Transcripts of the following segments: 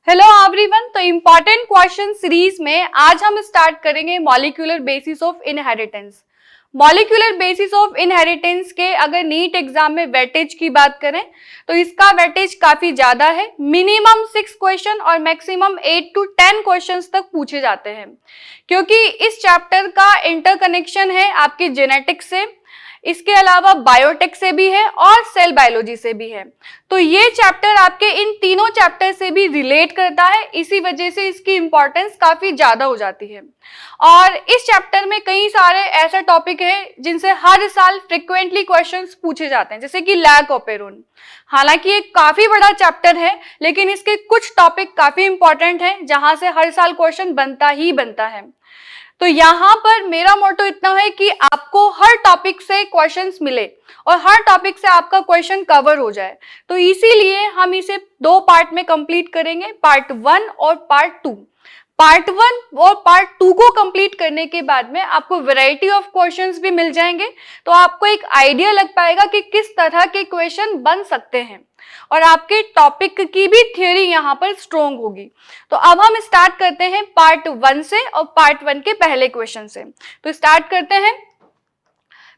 Hello everyone. तो important question series में आज हम स्टार्ट करेंगे molecular basis of inheritance. Molecular basis of inheritance के अगर नीट एग्जाम में वेटेज की बात करें तो इसका वेटेज काफी ज्यादा है। मिनिमम 6 क्वेश्चन और मैक्सिमम 8 to 10 क्वेश्चंस तक पूछे जाते हैं, क्योंकि इस चैप्टर का इंटरकनेक्शन है आपकी जेनेटिक्स से, इसके अलावा बायोटेक से भी है और सेल बायोलॉजी से भी है। तो ये चैप्टर आपके इन तीनों चैप्टर से भी रिलेट करता है, इसी वजह से इसकी इंपॉर्टेंस काफी ज्यादा हो जाती है। और इस चैप्टर में कई सारे ऐसे टॉपिक हैं जिनसे हर साल फ्रिक्वेंटली क्वेश्चंस पूछे जाते हैं, जैसे कि लैक ऑपेरोन। हालांकि ये काफी बड़ा चैप्टर है, लेकिन इसके कुछ टॉपिक काफी इंपॉर्टेंट हैं जहां से हर साल क्वेश्चन बनता ही बनता है। तो यहाँ पर मेरा मोटो इतना है कि आपको हर टॉपिक से क्वेश्चंस मिले और हर टॉपिक से आपका क्वेश्चन कवर हो जाए। तो इसीलिए हम इसे 2 पार्ट में कंप्लीट करेंगे, पार्ट 1 और पार्ट 2। पार्ट 1 और पार्ट 2 को कंप्लीट करने के बाद में आपको वैरायटी ऑफ क्वेश्चंस भी मिल जाएंगे, तो आपको एक आइडिया लग पाएगा कि किस तरह के क्वेश्चन बन सकते हैं और आपके टॉपिक की भी थ्योरी यहाँ पर स्ट्रॉन्ग होगी। तो अब हम स्टार्ट करते हैं पार्ट 1 से और पार्ट 1 के पहले क्वेश्चन से। तो स्टार्ट करते हैं।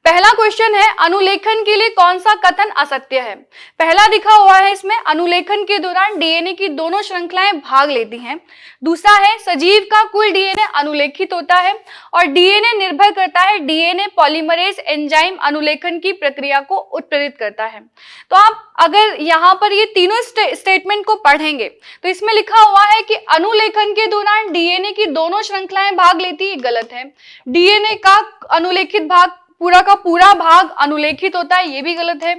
पहला क्वेश्चन है, अनुलेखन के लिए कौन सा कथन असत्य है। पहला दिखा हुआ है इसमें, अनुलेखन के दौरान डीएनए की दोनों श्रृंखलाएं भाग लेती हैं। दूसरा है, सजीव का कुल डीएनए अनुलेखित होता है और डीएनए निर्भर करता है डीएनए पॉलीमरेज एंजाइम अनुलेखन की प्रक्रिया को उत्प्रेरित करता है। तो आप अगर यहाँ पर ये तीनों स्टेटमेंट को पढ़ेंगे तो इसमें लिखा हुआ है कि अनुलेखन के दौरान डीएनए की दोनों श्रृंखलाएं भाग लेती है, गलत है। डीएनए का अनुलेखित भाग पूरा का पूरा भाग अनुलेखित होता है, ये भी गलत है।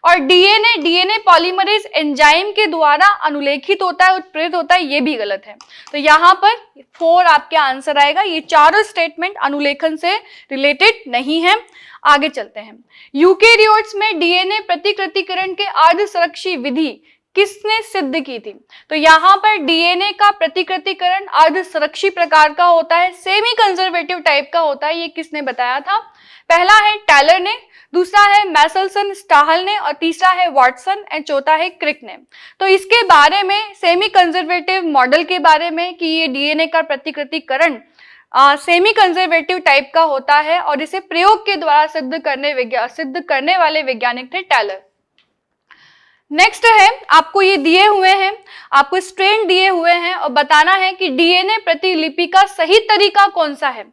और डीएनए पॉलीमरेज एंजाइम के द्वारा अनुलेखित होता है, उत्प्रेरित होता है, ये भी गलत है। तो यहाँ पर 4 आपके आंसर आएगा। ये चारों स्टेटमेंट अनुलेखन से रिलेटेड नहीं है। आगे चलते हैं। यूकेरियोट्स में डीएनए प्रतिकृतिकरण के अर्धसुरक्षी विधि किसने सिद्ध की थी। तो यहाँ पर डीएनए का प्रतिकृतिकरण अर्धसुरक्षी प्रकार का होता है, सेमी कंजर्वेटिव टाइप का होता है। ये किसने बताया था? पहला है टैलर ने, दूसरा है मैसलसन स्टाहल ने और तीसरा है वाटसन और चौथा है क्रिक ने। तो इसके बारे में, सेमी कंजर्वेटिव मॉडल के बारे में कि ये डीएनए का प्रतिकृतिकरण सेमी कंजर्वेटिव टाइप का होता है और इसे प्रयोग के द्वारा सिद्ध करने वाले वैज्ञानिक थे टैलर। नेक्स्ट है, आपको ये दिए हुए हैं, आपको स्ट्रेन दिए हुए हैं और बताना है कि डीएनए प्रतिलिपि का सही तरीका कौन सा है,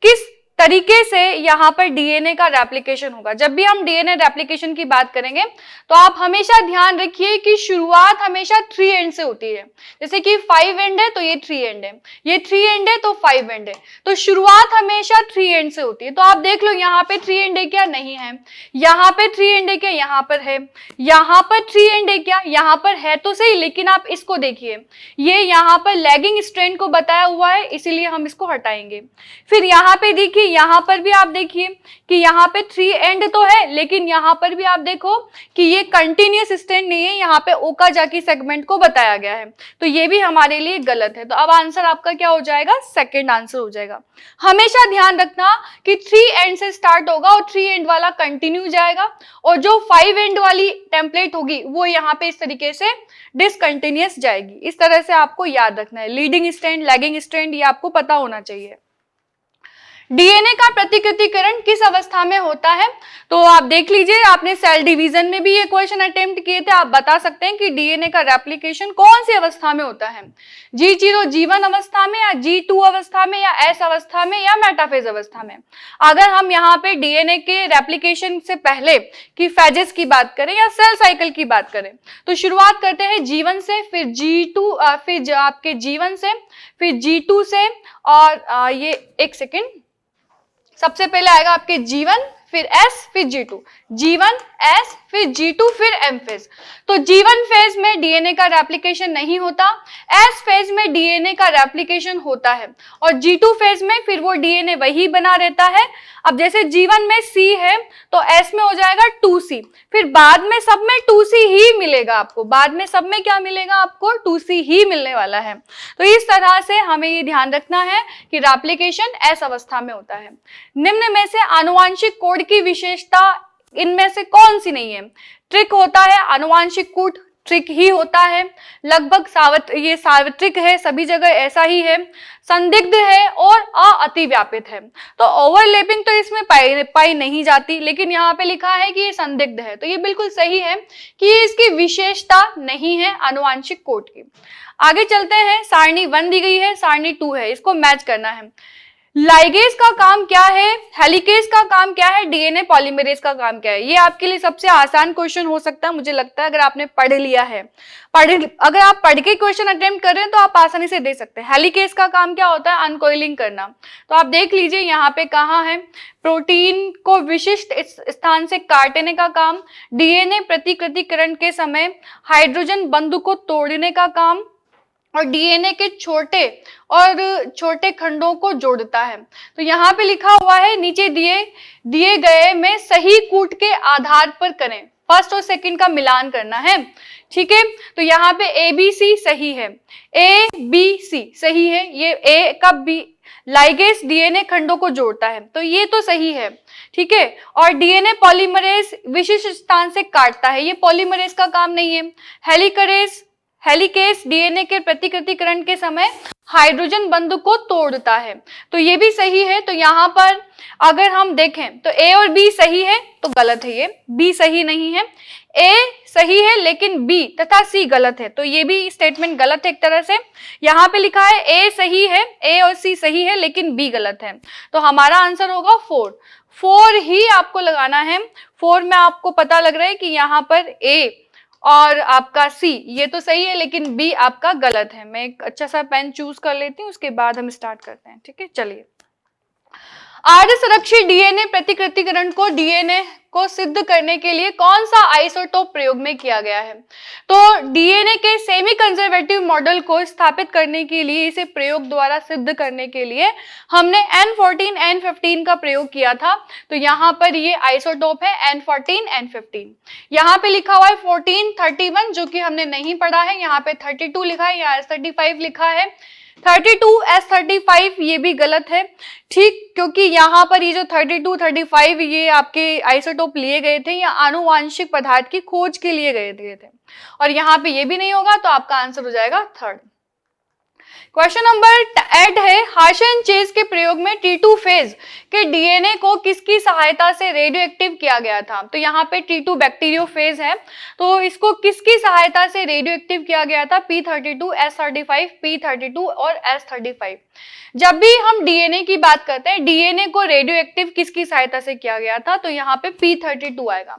किस तरीके से यहाँ पर डीएनए का रेप्लिकेशन होगा। जब भी हम डीएनए रेप्लिकेशन की बात करेंगे तो आप हमेशा ध्यान रखिए कि शुरुआत हमेशा 3 एंड से होती है। जैसे कि 5 एंड है तो ये 3 एंड है, ये 3 एंड है तो 5 एंड है, तो शुरुआत हमेशा 3 एंड से होती है। तो आप देख लो यहाँ पे 3 एंड है क्या? नहीं है। यहाँ पे 3 एंड है क्या? यहाँ पर है। यहाँ पर 3 एंड है क्या? यहाँ पर है तो सही, लेकिन आप इसको देखिए, ये यहाँ पर लैगिंग स्ट्रैंड को बताया हुआ है, इसीलिए हम इसको हटाएंगे। फिर यहाँ पे देखिए, यहाँ पर भी आप देखिए कि यहाँ पे 3 एंड तो है, लेकिन यहाँ पर भी आप देखो कि ये कंटिन्यूअस स्ट्रैंड नहीं है, यहाँ पे ओकाजाकी सेगमेंट को बताया गया है, तो ये भी हमारे लिए गलत है। तो अब आंसर आपका क्या हो जाएगा? सेकंड आंसर हो जाएगा। हमेशा ध्यान रखना कि 3 एंड से स्टार्ट होगा और 3 एंड वाला कंटिन्यू जाएगा और जो 5 एंड वाली टेम्पलेट होगी वो यहाँ पे इस तरीके से डिसकंटिन्यूअस जाएगी। इस तरह से आपको याद रखना है। लीडिंग स्ट्रैंड, लैगिंग स्ट्रैंड, ये आपको पता होना चाहिए। डीएनए का प्रतिकृतिकरण किस अवस्था में होता है? तो आप देख लीजिए, आपने सेल डिवीजन में भी ये क्वेश्चन अटेम्प्ट किए थे। आप बता सकते हैं कि डीएनए का रेप्लिकेशन कौन सी अवस्था में होता है, G0 G1 अवस्था में या G2 अवस्था में या S अवस्था में या मेटाफेज अवस्था में। अगर हम यहाँ पे डीएनए के रेप्लिकेशन से पहले की फेजेस की बात करें या सेल साइकिल की बात करें तो शुरुआत करते हैं G1 से, फिर G2, फिर आपके G1 से, फिर G2 से और ये एक सेकेंड, सबसे पहले आएगा आपके G1, फिर S, फिर G2, G1 S, फिर G2, फिर M फेज। तो G1 फेज में डीएनए का रेप्लिकेशन नहीं होता, S फेज में डीएनए का रेप्लिकेशन होता है और G2 फेज में फिर वो डीएनए वही बना रहता है। अब जैसे G1 में C है तो S में हो जाएगा 2C, फिर बाद में सब में 2C ही मिलेगा आपको, बाद में सब में क्या मिलेगा आपको? 2C ही मिलने वाला है। तो इस तरह से हमें ये ध्यान रखना है कि रेप्लिकेशन S अवस्था में होता है। निम्न में से आनुवांशिक कोड की विशेषता इनमें से कौन सी नहीं है? ट्रिक होता है आनुवांशिक कोड सार्वत्रिक ही होता है, लगभग ये सार्वत्रिक है, सभी जगह ऐसा ही है, संदिग्ध है और अतिव्यापित है। तो ओवरलैपिंग तो इसमें पाई नहीं जाती, लेकिन यहाँ पे लिखा है कि ये संदिग्ध है, तो ये बिल्कुल सही है कि ये इसकी विशेषता नहीं है आनुवांशिक कोड की। आगे चलते हैं, सारणी 1 दी गई है, सारणी 2 है, इसको मैच करना है। लाइगेज का काम क्या है, हेलिकेज का काम क्या है, डीएनए पॉलीमरेज का काम क्या है। ये आपके लिए सबसे आसान क्वेश्चन हो सकता है, मुझे लगता है, अगर आपने पढ़ लिया है। अगर आप पढ़ के क्वेश्चन अटेम्प्ट कर रहे हैं तो आप आसानी से दे सकते हैं। हेलिकेज का काम क्या होता है, अनकॉइलिंग करना। तो आप देख लीजिए यहाँ पे कहाँ है, प्रोटीन को विशिष्ट स्थान से काटने का काम, डीएनए प्रतिकृतिकरण के समय हाइड्रोजन बंध को तोड़ने का काम, और डीएनए के छोटे खंडों को जोड़ता है। तो यहाँ पे लिखा हुआ है, नीचे दिए गए में सही कूट के आधार पर करें, फर्स्ट और सेकंड का मिलान करना है, ठीक है। तो यहाँ पे ए बी सी सही है, ए बी सी सही है, ये ए का बी, लाइगेज डीएनए खंडों को जोड़ता है, तो ये तो सही है, ठीक है। और डीएनए पॉलीमरेज विशिष्ट स्थान से काटता है, ये पॉलीमरेज का काम नहीं है। हेलिकेज डीएनए के प्रतिकृतिकरण के समय हाइड्रोजन बंध को तोड़ता है, तो ये भी सही है। तो यहाँ पर अगर हम देखें तो ए और बी सही है, तो गलत है, ये बी सही नहीं है, ए सही है लेकिन बी तथा सी गलत है, तो ये भी स्टेटमेंट गलत है एक तरह से। यहाँ पे लिखा है ए सही है, ए और सी सही है लेकिन बी गलत है, तो हमारा आंसर होगा 4 ही आपको लगाना है। 4 में आपको पता लग रहा है कि यहाँ पर ए और आपका सी ये तो सही है लेकिन बी आपका गलत है। मैं एक अच्छा सा पेन चूज कर लेती हूँ, उसके बाद हम स्टार्ट करते हैं, ठीक है। चलिए, आर्य संरक्षित डीएनए प्रतिकृतिकरण को डीएनए को सिद्ध करने के लिए कौन सा आइसोटोप प्रयोग में किया गया है। तो डीएनए के सेमी कंजर्वेटिव मॉडल को स्थापित करने के लिए, इसे प्रयोग द्वारा सिद्ध करने के लिए हमने N14 N15 का प्रयोग किया था। तो यहाँ पर ये आइसोटोप है N14 N15। यहाँ पे लिखा हुआ है 1431 जो कि हमने नहीं पढ़ा है, यहाँ पे 32 लिखा है, यहाँ 35 लिखा है। 32 S35 ये भी गलत है, ठीक, क्योंकि यहाँ पर ये जो 32 35 ये आपके आइसोटोप लिए गए थे या आनुवांशिक पदार्थ की खोज के लिए गए थे, और यहाँ पे ये भी नहीं होगा, तो आपका आंसर हो जाएगा 3rd। क्वेश्चन नंबर 8 है, हार्शन चेज के प्रयोग में T2 फेज के डीएनए को किसकी सहायता से रेडियो एक्टिव किया गया था। तो यहाँ पे T2 बैक्टीरियोफेज है, तो इसको किसकी सहायता से रेडियो एक्टिव किया गया था, P32 S35 P32 और S35। जब भी हम डीएनए की बात करते हैं, डीएनए को रेडियो एक्टिव किसकी सहायता से किया गया था, तो यहाँ पे P32 आएगा।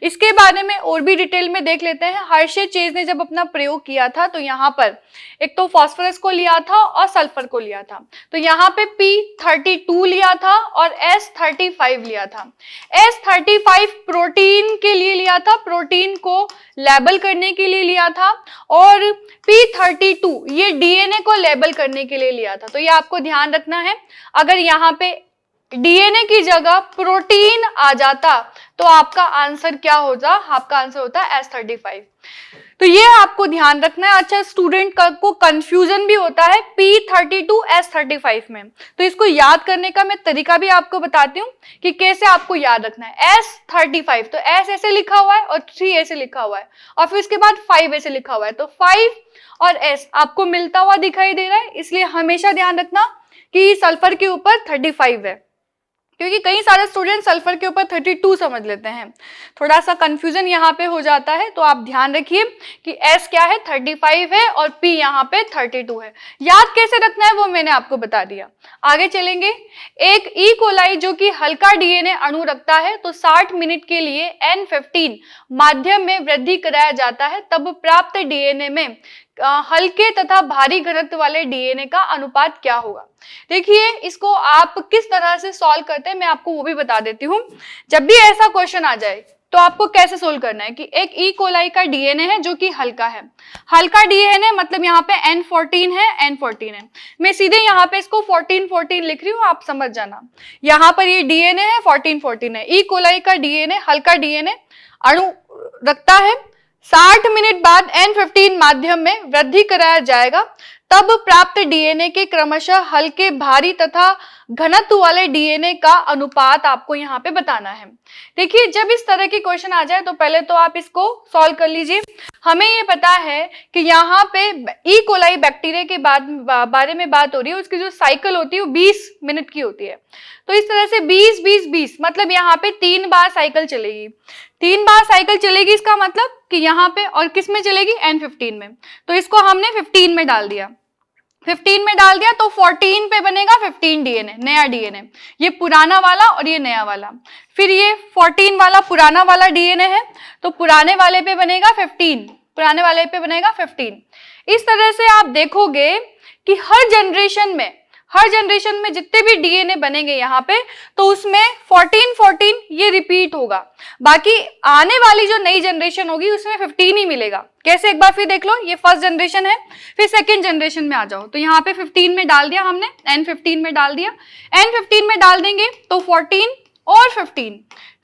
इसके बारे में और भी डिटेल में देख लेते हैं। हर्षे चेज ने जब अपना प्रयोग किया था, तो यहाँ पर एक तो फास्फोरस को लिया था और सल्फर को लिया था, तो यहाँ पे P32 लिया था और S35 लिया था। S35 प्रोटीन के लिए लिया था, प्रोटीन को लेबल करने के लिए लिया था, और P32 ये डीएनए को लेबल करने के लिए लिया था। तो ये आपको ध्यान रखना है, अगर यहाँ पे डीएनए की जगह प्रोटीन आ जाता तो आपका आंसर क्या होता, आपका आंसर होता है S35। तो ये आपको ध्यान रखना है। अच्छा, स्टूडेंट को कंफ्यूजन भी होता है P32 S35 में, तो इसको याद करने का मैं तरीका भी आपको बताती हूँ कि कैसे आपको याद रखना है। S35 तो S ऐसे लिखा हुआ है और 3 ऐसे लिखा हुआ है, और फिर उसके बाद 5 ऐसे लिखा हुआ है, तो 5 और S आपको मिलता हुआ दिखाई दे रहा है, इसलिए हमेशा ध्यान रखना कि सल्फर के ऊपर 35 है, क्योंकि कई सारे स्टूडेंट सल्फर के ऊपर 32 समझ लेते हैं, थोड़ा सा कंफ्यूजन यहाँ पे हो जाता है। तो आप ध्यान रखिए कि S क्या है, 35 है, और P यहाँ पे 32 है। याद कैसे रखना है वो मैंने आपको बता दिया। आगे चलेंगे। एक ई कोलाई जो कि हल्का डीएनए अणु रखता है, तो 60 मिनट के लिए N15 माध्यम में वृद्धि कराया जाता है, तब प्राप्त डीएनए में हल्के तथा भारी घनत्व वाले डीएनए का अनुपात क्या होगा। देखिए, इसको आप किस तरह से सॉल्व करते हैं मैं आपको वो भी बता देती हूँ। जब भी ऐसा क्वेश्चन आ जाए तो आपको कैसे सोल्व करना है कि एक ई कोलाई का डीएनए है जो कि हल्का है, हल्का डीएनए मतलब यहाँ पे N14 है, N14 है, मैं सीधे यहाँ पे इसको 14 लिख रही हूँ, आप समझ जाना। यहाँ पर ये डीएनए है, 14 है। ई कोलाई का डीएनए हल्का डीएनए अणु रखता है, 60 मिनट बाद N15 माध्यम में वृद्धि कराया जाएगा, तब प्राप्त डीएनए के क्रमशः हल्के, भारी तथा घनत्व वाले डीएनए का अनुपात आपको यहाँ पे बताना है। देखिए, जब इस तरह की क्वेश्चन आ जाए तो पहले तो आप इसको सॉल्व कर लीजिए। हमें ये पता है कि यहाँ पे ई कोलाई बैक्टीरिया के बारे में बात हो रही है, उसकी जो साइकिल होती है वो 20 मिनट की होती है। तो इस तरह से 20 20 20 मतलब यहाँ पे 3 बार साइकिल चलेगी। 3 बार साइकिल चलेगी, इसका मतलब कि यहाँ पे, और किस में चलेगी, N15 में। तो इसको हमने 15 में डाल दिया, 15 में डाल दिया तो 14 पे बनेगा 15 डीएनए, नया डीएनए। ये पुराना वाला और ये नया वाला। फिर ये 14 वाला पुराना वाला डीएनए है, तो पुराने वाले पे बनेगा 15, पुराने वाले पे बनेगा 15। इस तरह से आप देखोगे कि हर जनरेशन में जितने भी डीएनए बनेंगे यहाँ पे, तो उसमें 14 14 ये रिपीट होगा। बाकी आने वाली जो नई जनरेशन होगी उसमें 15 ही मिलेगा। कैसे, एक बार फिर देख लो, ये फर्स्ट जनरेशन है, फिर सेकंड जनरेशन में आ जाओ, तो यहाँ पे 15 में डाल दिया हमने, N15 में डाल दिया, N15 में डाल देंगे तो 14 और 15,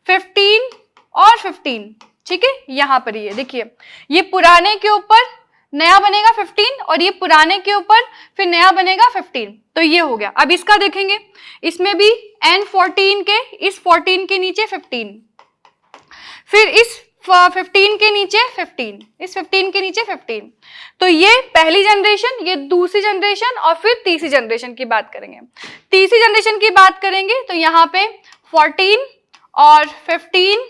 15 और 15, ठीक है। यहाँ पर ये देखिए, ये पुराने के ऊपर नया बनेगा 15 और ये पुराने के ऊपर फिर नया बनेगा 15, तो ये हो गया। अब इसका देखेंगे, इसमें भी N14 के, इस 14 के नीचे 15, फिर इस 15 के नीचे 15, इस 15 के नीचे 15, तो ये पहली जनरेशन, ये दूसरी जनरेशन और फिर तीसरी जनरेशन की बात करेंगे। तीसरी जनरेशन की बात करेंगे तो यहाँ पे 14 और 15,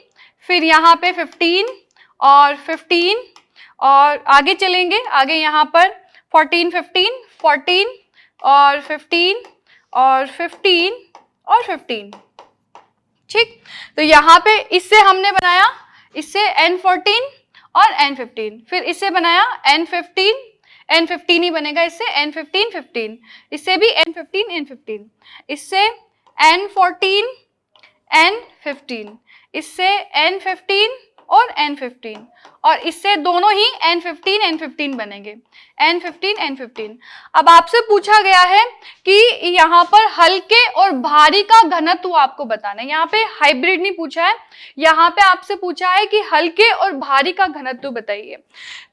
फिर यहाँ पे 15 और 15, और आगे चलेंगे, आगे यहाँ पर 14 15 14 और 15 और 15 और 15, ठीक। तो यहाँ पे इससे हमने बनाया, इससे N14 और N15, फिर इससे बनाया N15, N15 ही बनेगा इससे, N15 15, इससे भी N15 N15, इससे N14 N15, इससे N15 और N15, और इससे दोनों ही N15 N15 बनेंगे, N15 N15। अब आपसे पूछा गया है कि यहाँ पर हल्के और भारी का घनत्व आपको बताना है। यहाँ पे हाइब्रिड नहीं पूछा है, यहाँ पे आपसे पूछा है कि हल्के और भारी का घनत्व बताइए।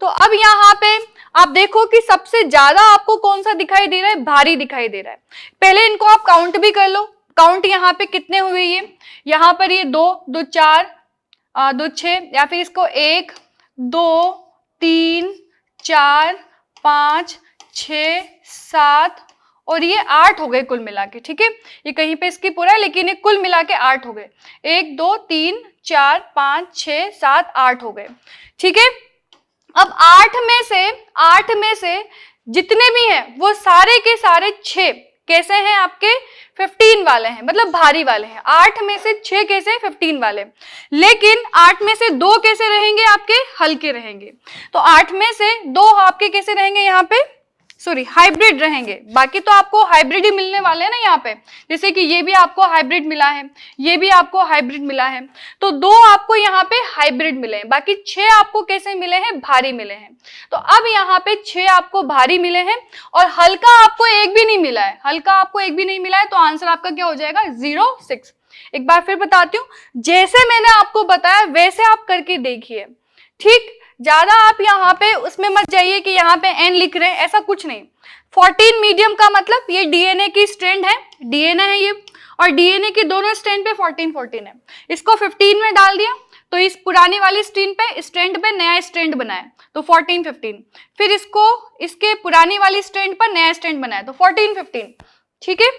तो अब यहाँ पे आप देखो कि सबसे ज्यादा आपको कौन सा दिखाई दे रहा है, भारी दिखाई दे रहा है। पहले इनको आप काउंट भी कर लो, काउंट यहाँ पे कितने हुए, ये यहाँ पर ये 2 2 4 2 6, या फिर इसको 1 2 3 4 5 6 7 और ये 8 हो गए कुल मिला के, ठीक है। ये कहीं पे इसकी पूरा है, लेकिन ये कुल मिला के 8 हो गए, 1 2 3 4 5 6 7 8 हो गए, ठीक है। अब 8 में से जितने भी हैं वो सारे के सारे 6 कैसे हैं, आपके 15 वाले हैं, मतलब भारी वाले हैं। 8 में से 6 कैसे, 15 वाले, लेकिन 8 में से 2 कैसे रहेंगे, आपके हल्के रहेंगे। तो 8 में से 2 आपके कैसे रहेंगे, यहाँ पे सॉरी हाइब्रिड रहेंगे। बाकी तो आपको हाइब्रिड ही मिलने वाले हैं ना यहाँ पे, जैसे कि ये भी आपको हाइब्रिड मिला है, ये भी आपको हाइब्रिड मिला है, तो 2 आपको यहाँ पे हाइब्रिड मिले हैं, बाकी 6 आपको कैसे मिले हैं, भारी मिले हैं। तो अब यहाँ पे 6 आपको भारी मिले हैं और हल्का आपको एक भी नहीं मिला है, हल्का आपको एक भी नहीं मिला है, तो आंसर आपका क्या हो जाएगा, 0 6। एक बार फिर बताती हूँ, जैसे मैंने आपको बताया वैसे आप करके देखिए, ठीक। ज्यादा आप यहाँ पे उसमें मत जाइए कि यहाँ पे N लिख रहे हैं, ऐसा कुछ नहीं। 14 मीडियम का मतलब ये डीएनए की स्ट्रैंड है, डीएनए है ये, और डीएनए की दोनों स्ट्रैंड पे 14 14 है। इसको 15 में डाल दिया तो इस पुरानी वाली स्ट्रैंड पे नया स्ट्रैंड बनाया तो 14 15, फिर इसको इसके पुरानी वाली स्ट्रैंड पर नया स्ट्रैंड बनाया तो 14 15, ठीक है।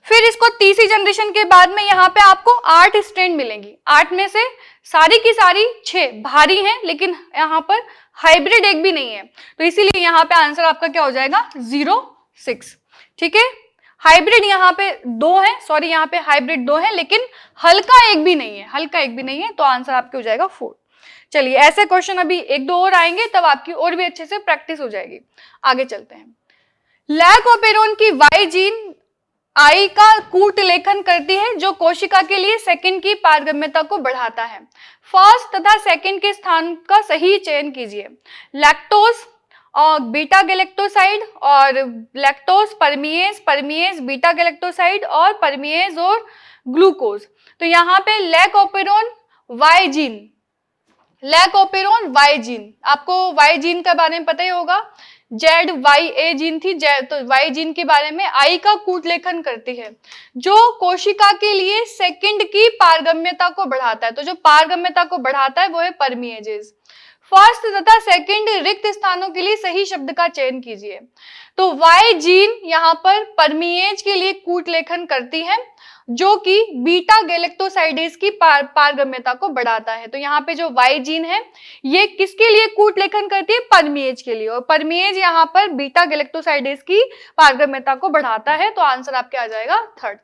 फिर इसको तीसरी जनरेशन के बाद में यहाँ पे आपको 8 स्ट्रैंड मिलेंगी। 8 में से सारी की सारी 6 भारी हैं, लेकिन यहाँ पर हाइब्रिड एक भी नहीं है, तो इसीलिए यहाँ पे आंसर आपका क्या हो जाएगा, 0 6, ठीक है। हाइब्रिड यहाँ पे 2 है, सॉरी यहाँ पे हाइब्रिड 2 है, लेकिन हल्का एक भी नहीं है, हल्का एक भी नहीं है, तो आंसर आपके हो जाएगा 4। चलिए, ऐसे क्वेश्चन अभी 1 2 और आएंगे, तब आपकी और भी अच्छे से प्रैक्टिस हो जाएगी। आगे चलते हैं। लैकोपेरोन की वाई जीन आई का कूट लेखन करती है, जो कोशिका के लिए सेकंड की पारगम्यता को बढ़ाता है। फर्स्ट तथा सेकंड के स्थान का सही चयन कीजिए। लैक्टोज और बीटा गैलेक्टोसाइड और lactose permease, permease beta galactoside और परमिएज और ग्लूकोज। तो यहाँ पे lac operon Y gene, lac operon Y gene, आपको वाई जीन के बारे में पता ही होगा, ZYA जीन थी, तो Y जीन के बारे में आई का कूटलेखन करती है, जो कोशिका के लिए सेकंड की पारगम्यता को बढ़ाता है। तो जो पारगम्यता को बढ़ाता है वो है परमिएजेस। फर्स्ट तथा सेकंड रिक्त स्थानों के लिए सही शब्द का चयन कीजिए। तो Y जीन यहाँ पर परमिएज के लिए कूटलेखन करती है, जो कि बीटा गैलेक्टोसाइडेज की पारगम्यता को बढ़ाता है। तो यहाँ पे जो Y जीन है ये किसके लिए कूटलेखन करती है? परमिएज के लिए, और परमिएज यहाँ पर बीटा गैलेक्टोसाइडेज की पारगम्यता को बढ़ाता है। तो आंसर आपके आ जाएगा थर्ड।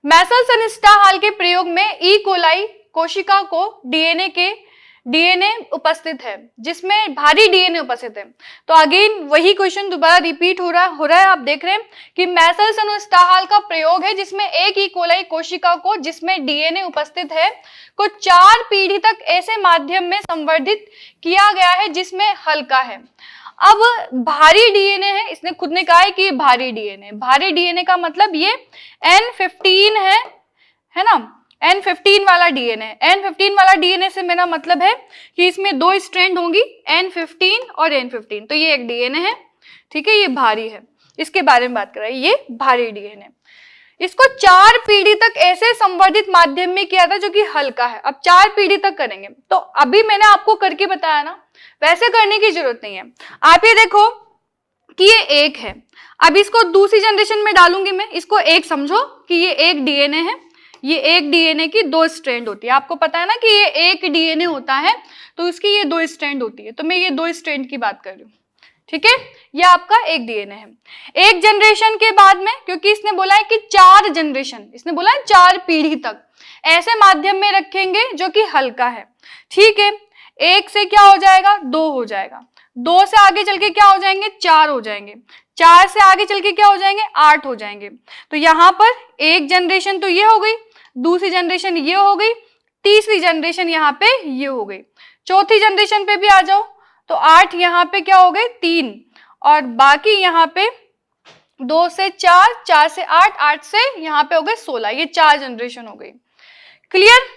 मैसलसनिस्टा के प्रयोग में ई कोलाई कोशिका को डीएनए उपस्थित है, जिसमें भारी डीएनए उपस्थित है। तो अगेन वही क्वेश्चन दोबारा रिपीट हो रहा है। आप देख रहे हैं कि मैसलसनिस्टा का प्रयोग है जिसमें एक ई कोलाई कोशिका को, जिसमें डीएनए उपस्थित है, को 4 पीढ़ी तक ऐसे माध्यम में संवर्धित किया गया है जिसमें हल्का है। अब भारी डीएनए है, इसने खुद ने कहा है कि ये भारी डीएनए। भारी डीएनए का मतलब ये N15 है ना, N15 वाला डीएनए। N15 वाला डीएनए से मेरा मतलब है कि इसमें 2 स्ट्रैंड होंगी, N15 और N15। तो ये एक डीएनए है, ठीक है, ये भारी है, इसके बारे में बात कर रहा है, ये भारी डीएनए। इसको 4 पीढ़ी तक ऐसे संवर्धित माध्यम में किया था जो कि हल्का है। अब 4 पीढ़ी तक करेंगे, तो अभी मैंने आपको करके बताया ना, वैसे करने की जरूरत नहीं है। आप ये देखो कि ये एक है, अब इसको दूसरी जनरेशन में डालूंगी मैं, इसको एक समझो कि ये एक डीएनए है, ये एक डीएनए की 2 स्ट्रैंड होती है। आपको पता है ना कि ये एक डीएनए होता है तो इसकी ये 2 स्ट्रैंड होती है, तो मैं ये 2 स्ट्रैंड की बात कर रही हूँ, ठीक है। ये आपका एक डीएनए है। एक जनरेशन के बाद में, क्योंकि इसने बोला है कि 4 जनरेशन, इसने बोला है 4 पीढ़ी तक ऐसे माध्यम में रखेंगे जो कि हल्का है, ठीक है। 1 से क्या हो जाएगा? 2 हो जाएगा, 2 से आगे चल के क्या हो जाएंगे? 4 हो जाएंगे, 4 से आगे चल के क्या हो जाएंगे? 8 हो जाएंगे। तो यहाँ पर एक जनरेशन तो ये हो गई, दूसरी जनरेशन ये हो गई, तीसरी जनरेशन यहाँ पे ये हो गई, चौथी जनरेशन पे भी आ जाओ तो 8 यहाँ पे क्या हो गए? 3, और बाकी यहाँ पे 2 से 4, 4 से 8, 8 से यहाँ पे हो गए 16। ये 4 जनरेशन हो गई। क्लियर?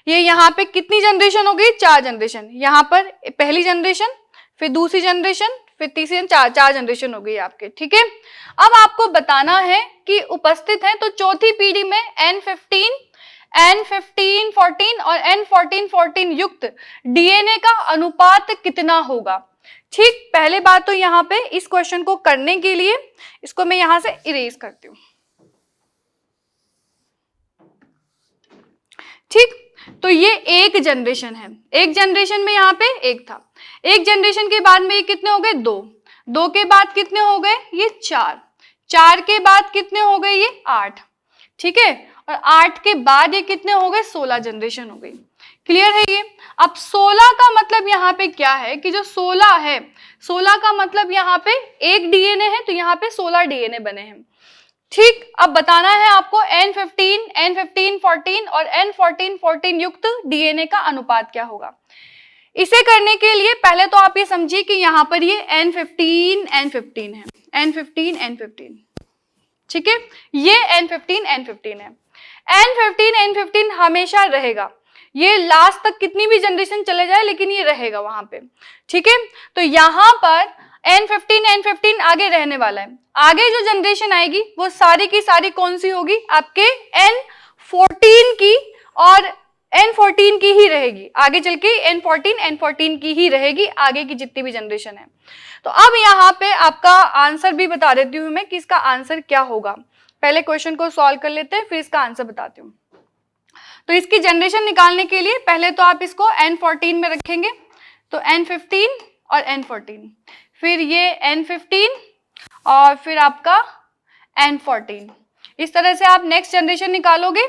ये यहाँ पे कितनी जनरेशन हो गई? 4 जनरेशन। यहाँ पर पहली जनरेशन, फिर दूसरी जनरेशन, फिर तीसरी, 4 जनरेशन हो गई आपके, ठीक है। अब आपको बताना है कि उपस्थित है, तो चौथी पीढ़ी में N15, N15-14 और N14-14 युक्त डीएनए का अनुपात कितना होगा? ठीक, पहले बात तो यहाँ पे इस क्वेश्चन को करने के लिए इसको मैं यहां से इरेज करती हूँ, ठीक। तो ये एक जनरेशन है, एक जनरेशन में यहाँ पे एक था, एक जनरेशन के बाद में ये कितने हो गए? 2, 2 के बाद कितने हो गए? ये 4, 4 के बाद कितने हो गए? ये 8, ठीक है, और 8 के बाद ये कितने हो गए? 16 जनरेशन हो गई। क्लियर है ये? अब 16 का मतलब यहाँ पे क्या है कि जो 16 है, 16 का मतलब यहाँ पे एक डीएनए है, तो यहाँ पे 16 डीएनए बने हैं, ठीक। अब बताना है आपको N15, N15-14 और N14-14 युक्त डीएनए का अनुपात क्या होगा। इसे करने के लिए पहले तो आप ये समझिए कि यहाँ पर ये N15 N15 है, N15 N15, ठीक है, ये N15 N15 है। N15 N15 हमेशा रहेगा, ये लास्ट तक कितनी भी जनरेशन चले जाए लेकिन ये रहेगा वहां पे, ठीक है। तो यहाँ पर N15 N15 आगे रहने वाला है। आगे जो जनरेशन आएगी वो सारी की सारी कौन सी होगी? आपके N14 की और N14 की ही रहेगी, आगे चल के N14 की ही रहेगी, आगे की जितनी भी जनरेशन है। तो अब यहाँ पे आपका आंसर भी बता देती हूँ मैं कि इसका आंसर क्या होगा। पहले क्वेश्चन को सॉल्व कर लेते हैं, फिर इसका आंसर बताती हूँ। तो इसकी जनरेशन निकालने के लिए पहले तो आप इसको N14 में रखेंगे, तो N15 और N14, फिर ये N15 और फिर आपका N14। इस तरह से आप नेक्स्ट जनरेशन निकालोगे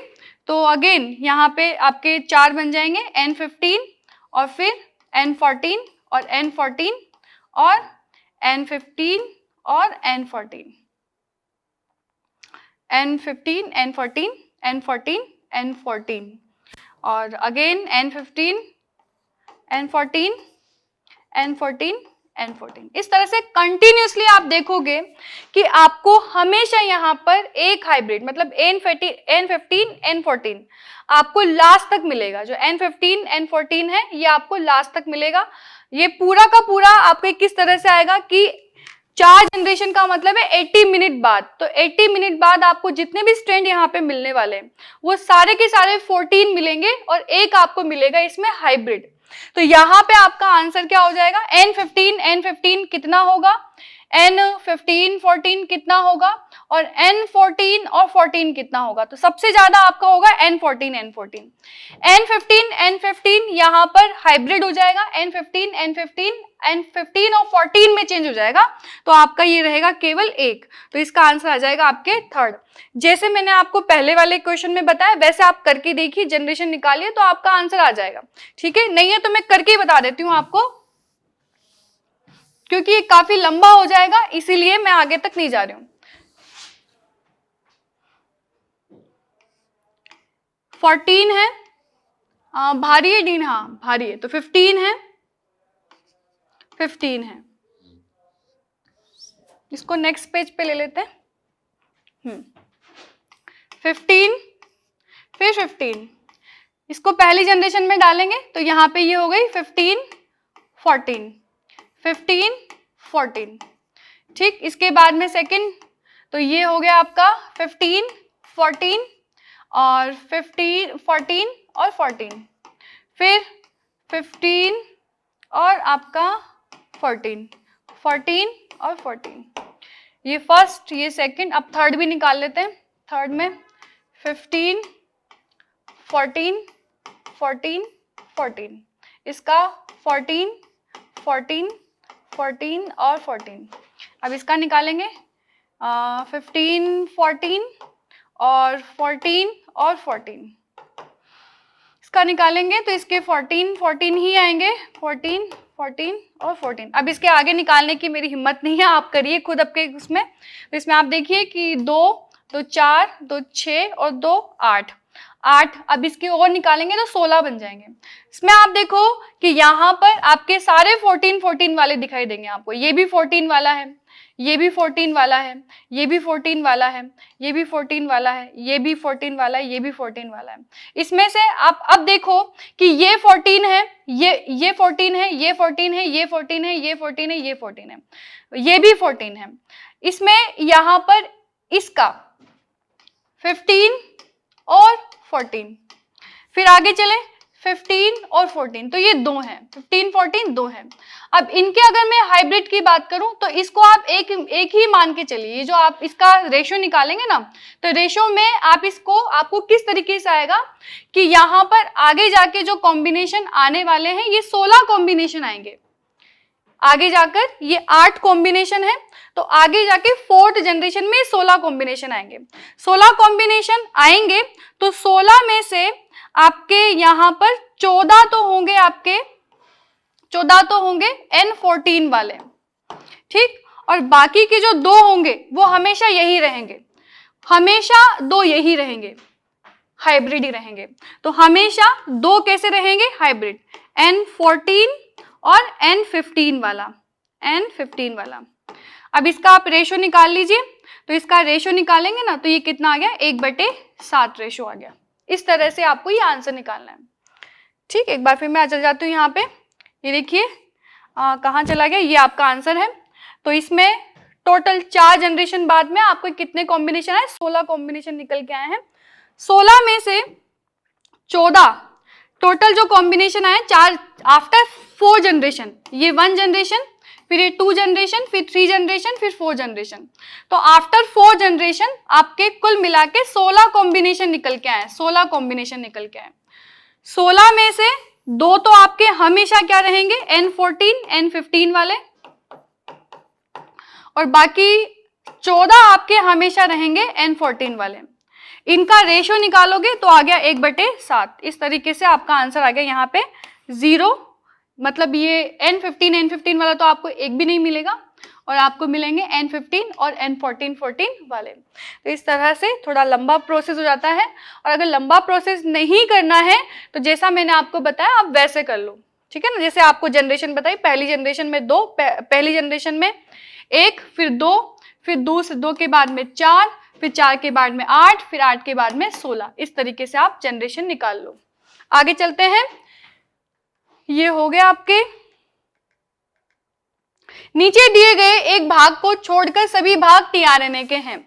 तो अगेन यहाँ पे आपके 4 बन जाएंगे, N15 और फिर N14 और N14 और N15 और N14, N15 N14 N14 N14 और again N15 N14 N14 N14। इस तरह से कंटिन्यूसली आप देखोगे कि आपको हमेशा यहाँ पर एक हाइब्रिड मतलब N15 N14 आपको लास्ट तक मिलेगा। जो N15 N14 है ये आपको लास्ट तक मिलेगा। ये पूरा का पूरा आपको किस तरह से आएगा कि 4 जनरेशन का मतलब है 80 मिनट बाद। तो 80 मिनट बाद आपको जितने भी स्ट्रैंड यहाँ पे मिलने वाले हैं वो सारे के सारे 14 मिलेंगे और एक आपको मिलेगा इसमें हाइब्रिड। तो यहाँ पे आपका आंसर क्या हो जाएगा, N15 कितना होगा, N15 14 कितना होगा और N14 और 14 कितना होगा। तो सबसे ज्यादा आपका होगा N14 यहाँ पर हाइब्रिड हो जाएगा। N15 और 14 में चेंज हो जाएगा। तो आपका ये रहेगा केवल एक। तो इसका आंसर आ जाएगा आपके थर्ड। जैसे मैंने आपको पहले वाले क्वेश्चन में बताया वैसे आप करके देखिए, जनरेशन निकालिए तो आपका आंसर आ जाएगा। ठीक है, नहीं है तो मैं करके ही बता देती हूँ आपको, क्योंकि ये काफी लंबा हो जाएगा इसीलिए मैं आगे तक नहीं जा रही हूं। 14 है, भारी है डीन, हाँ भारी है। तो 15 है, 15 है। इसको नेक्स्ट पेज पे ले लेते हैं। 15 फिर 15, इसको पहली जनरेशन में डालेंगे तो यहाँ पे ये हो गई 15 14। ठीक, इसके बाद में सेकंड तो ये हो गया आपका 15 14 और 15 14 और 14, फिर 15 और आपका 14 और 14। ये फर्स्ट, ये सेकंड। अब थर्ड भी निकाल लेते हैं। थर्ड में 15 14 14, इसका 14 और 14। अब इसका निकालेंगे 15 14 और 14 इसका निकालेंगे तो इसके 14 ही आएंगे, 14 और 14। अब इसके आगे निकालने की मेरी हिम्मत नहीं है, आप करिए खुद आपके उसमें। तो इसमें आप देखिए कि 2 4 2 6 और 2 8। अब इसके और निकालेंगे तो 16 बन जाएंगे। इसमें आप देखो कि यहाँ पर आपके सारे 14 वाले दिखाई देंगे आपको। ये भी 14 वाला है, ये भी 14 वाला है, ये भी 14 वाला है, ये भी 14 वाला है, ये भी 14 वाला है, ये भी 14 वाला है। इसमें से आप अब देखो कि ये 14 है, ये 14 है, ये 14 है, ये 14 है, ये 14 है, ये 14 है, ये भी 14 है। इसमें यहाँ पर इसका 15 और 14, फिर आगे चले 15 और 14, तो ये 2 हैं, 15 14 2 हैं। अब इनके अगर मैं हाइब्रिड की बात करूं तो इसको आप एक ही मान के चलिए। जो आप इसका रेशो निकालेंगे ना, तो रेशो में आप इसको आपको किस तरीके से आएगा कि यहाँ पर आगे जाके जो कॉम्बिनेशन आने वाले हैं ये 16 कॉम्बिनेशन आएंगे। आगे जाकर ये 8 कॉम्बिनेशन है, तो आगे जाके 4th जनरेशन में 16 कॉम्बिनेशन आएंगे। 16 कॉम्बिनेशन आएंगे तो 16 में से आपके यहाँ पर 14 तो होंगे N14 वाले, ठीक, और बाकी के जो 2 होंगे वो हमेशा यही रहेंगे, हमेशा 2 यही रहेंगे, हाइब्रिड ही रहेंगे। तो हमेशा 2 कैसे रहेंगे, हाइब्रिड, N14 और N15 वाला। अब इसका आप रेशो निकाल लीजिए। तो इसका रेशो निकालेंगे ना तो ये कितना आ गया, 1/7 रेशो आ गया। इस तरह से आपको ये आंसर निकालना है। ठीक, एक बार फिर मैं चल जाती हूँ यहाँ पे। ये देखिए कहाँ चला गया, ये आपका आंसर है। तो इसमें टोटल 4 जनरेशन बाद में आपको कितने कॉम्बिनेशन आए, 16 कॉम्बिनेशन निकल के आए हैं। 16 में से 14 टोटल जो कॉम्बिनेशन आए 4 आफ्टर 4 जनरेशन, ये 1 जनरेशन, फिर ये 2 जनरेशन, फिर 3 जनरेशन, फिर 4 जनरेशन। तो आफ्टर 4 जनरेशन आपके कुल मिला के 16 कॉम्बिनेशन निकल के आए, 16 कॉम्बिनेशन निकल के आए। 16 में से 2 तो आपके हमेशा क्या रहेंगे, N14 N15 वाले, और बाकी 14 आपके हमेशा रहेंगे N14 वाले। इनका रेशो निकालोगे तो आ गया 1/7। इस तरीके से आपका आंसर आ गया यहाँ पे 0, मतलब ये N15 वाला तो आपको एक भी नहीं मिलेगा, और आपको मिलेंगे N15 और N14 वाले। तो इस तरह से थोड़ा लंबा प्रोसेस हो जाता है, और अगर लंबा प्रोसेस नहीं करना है तो जैसा मैंने आपको बताया आप वैसे कर लो। ठीक है ना, जैसे आपको जनरेशन बताई, पहली जनरेशन में 2, पहली जनरेशन में 1, फिर 2, फिर 2 के बाद में 4, फिर 4 के बाद में 8, फिर 8 के बाद में 16। इस तरीके से आप जनरेशन निकाल लो। आगे चलते हैं, ये हो गया आपके। नीचे दिए गए एक भाग को छोड़कर सभी भाग टीआरएनए के हैं,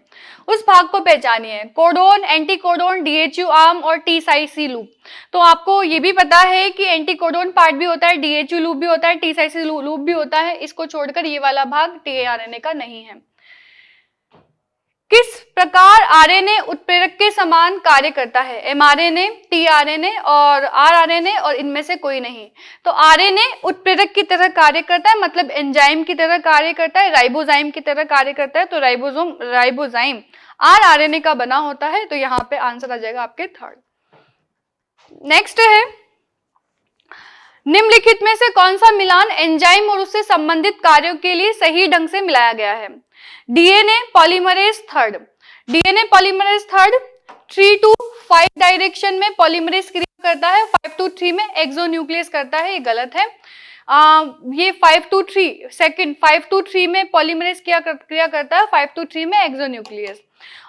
उस भाग को पहचानिए। कोडोन, एंटीकोडोन, डीएचयू आर्म और टी साइट सी लूप। तो आपको ये भी पता है कि एंटीकोडोन पार्ट भी होता है, डीएचयू लूप भी होता है, टी साइट सी लूप भी होता है। इसको छोड़कर ये वाला भाग टीआरएनए का नहीं है। किस प्रकार आरएनए उत्प्रेरक के समान कार्य करता है? एमआरएनए, टीआरएनए और आरआरएनए, और इनमें से कोई नहीं। तो आरएनए उत्प्रेरक की तरह कार्य करता है, मतलब एंजाइम की तरह कार्य करता है, राइबोजाइम की तरह कार्य करता है। तो राइबोजाइम आरआरएनए का बना होता है। तो यहाँ पे आंसर आ जाएगा आपके 3rd। नेक्स्ट है, निम्नलिखित में से कौन सा मिलान एंजाइम और उससे संबंधित कार्यों के लिए सही ढंग से मिलाया गया है? DNA polymerase 3rd, DNA polymerase 3rd 3 to 5 direction में पॉलीमरेज क्रिया करता है, 5 to 3 में एक्सोन्यूक्लियस करता है। ये गलत है। ये 5 to 3 में पॉलीमरेज क्रिया करता है, 5 to 3 में एक्सोन्यूक्लियस।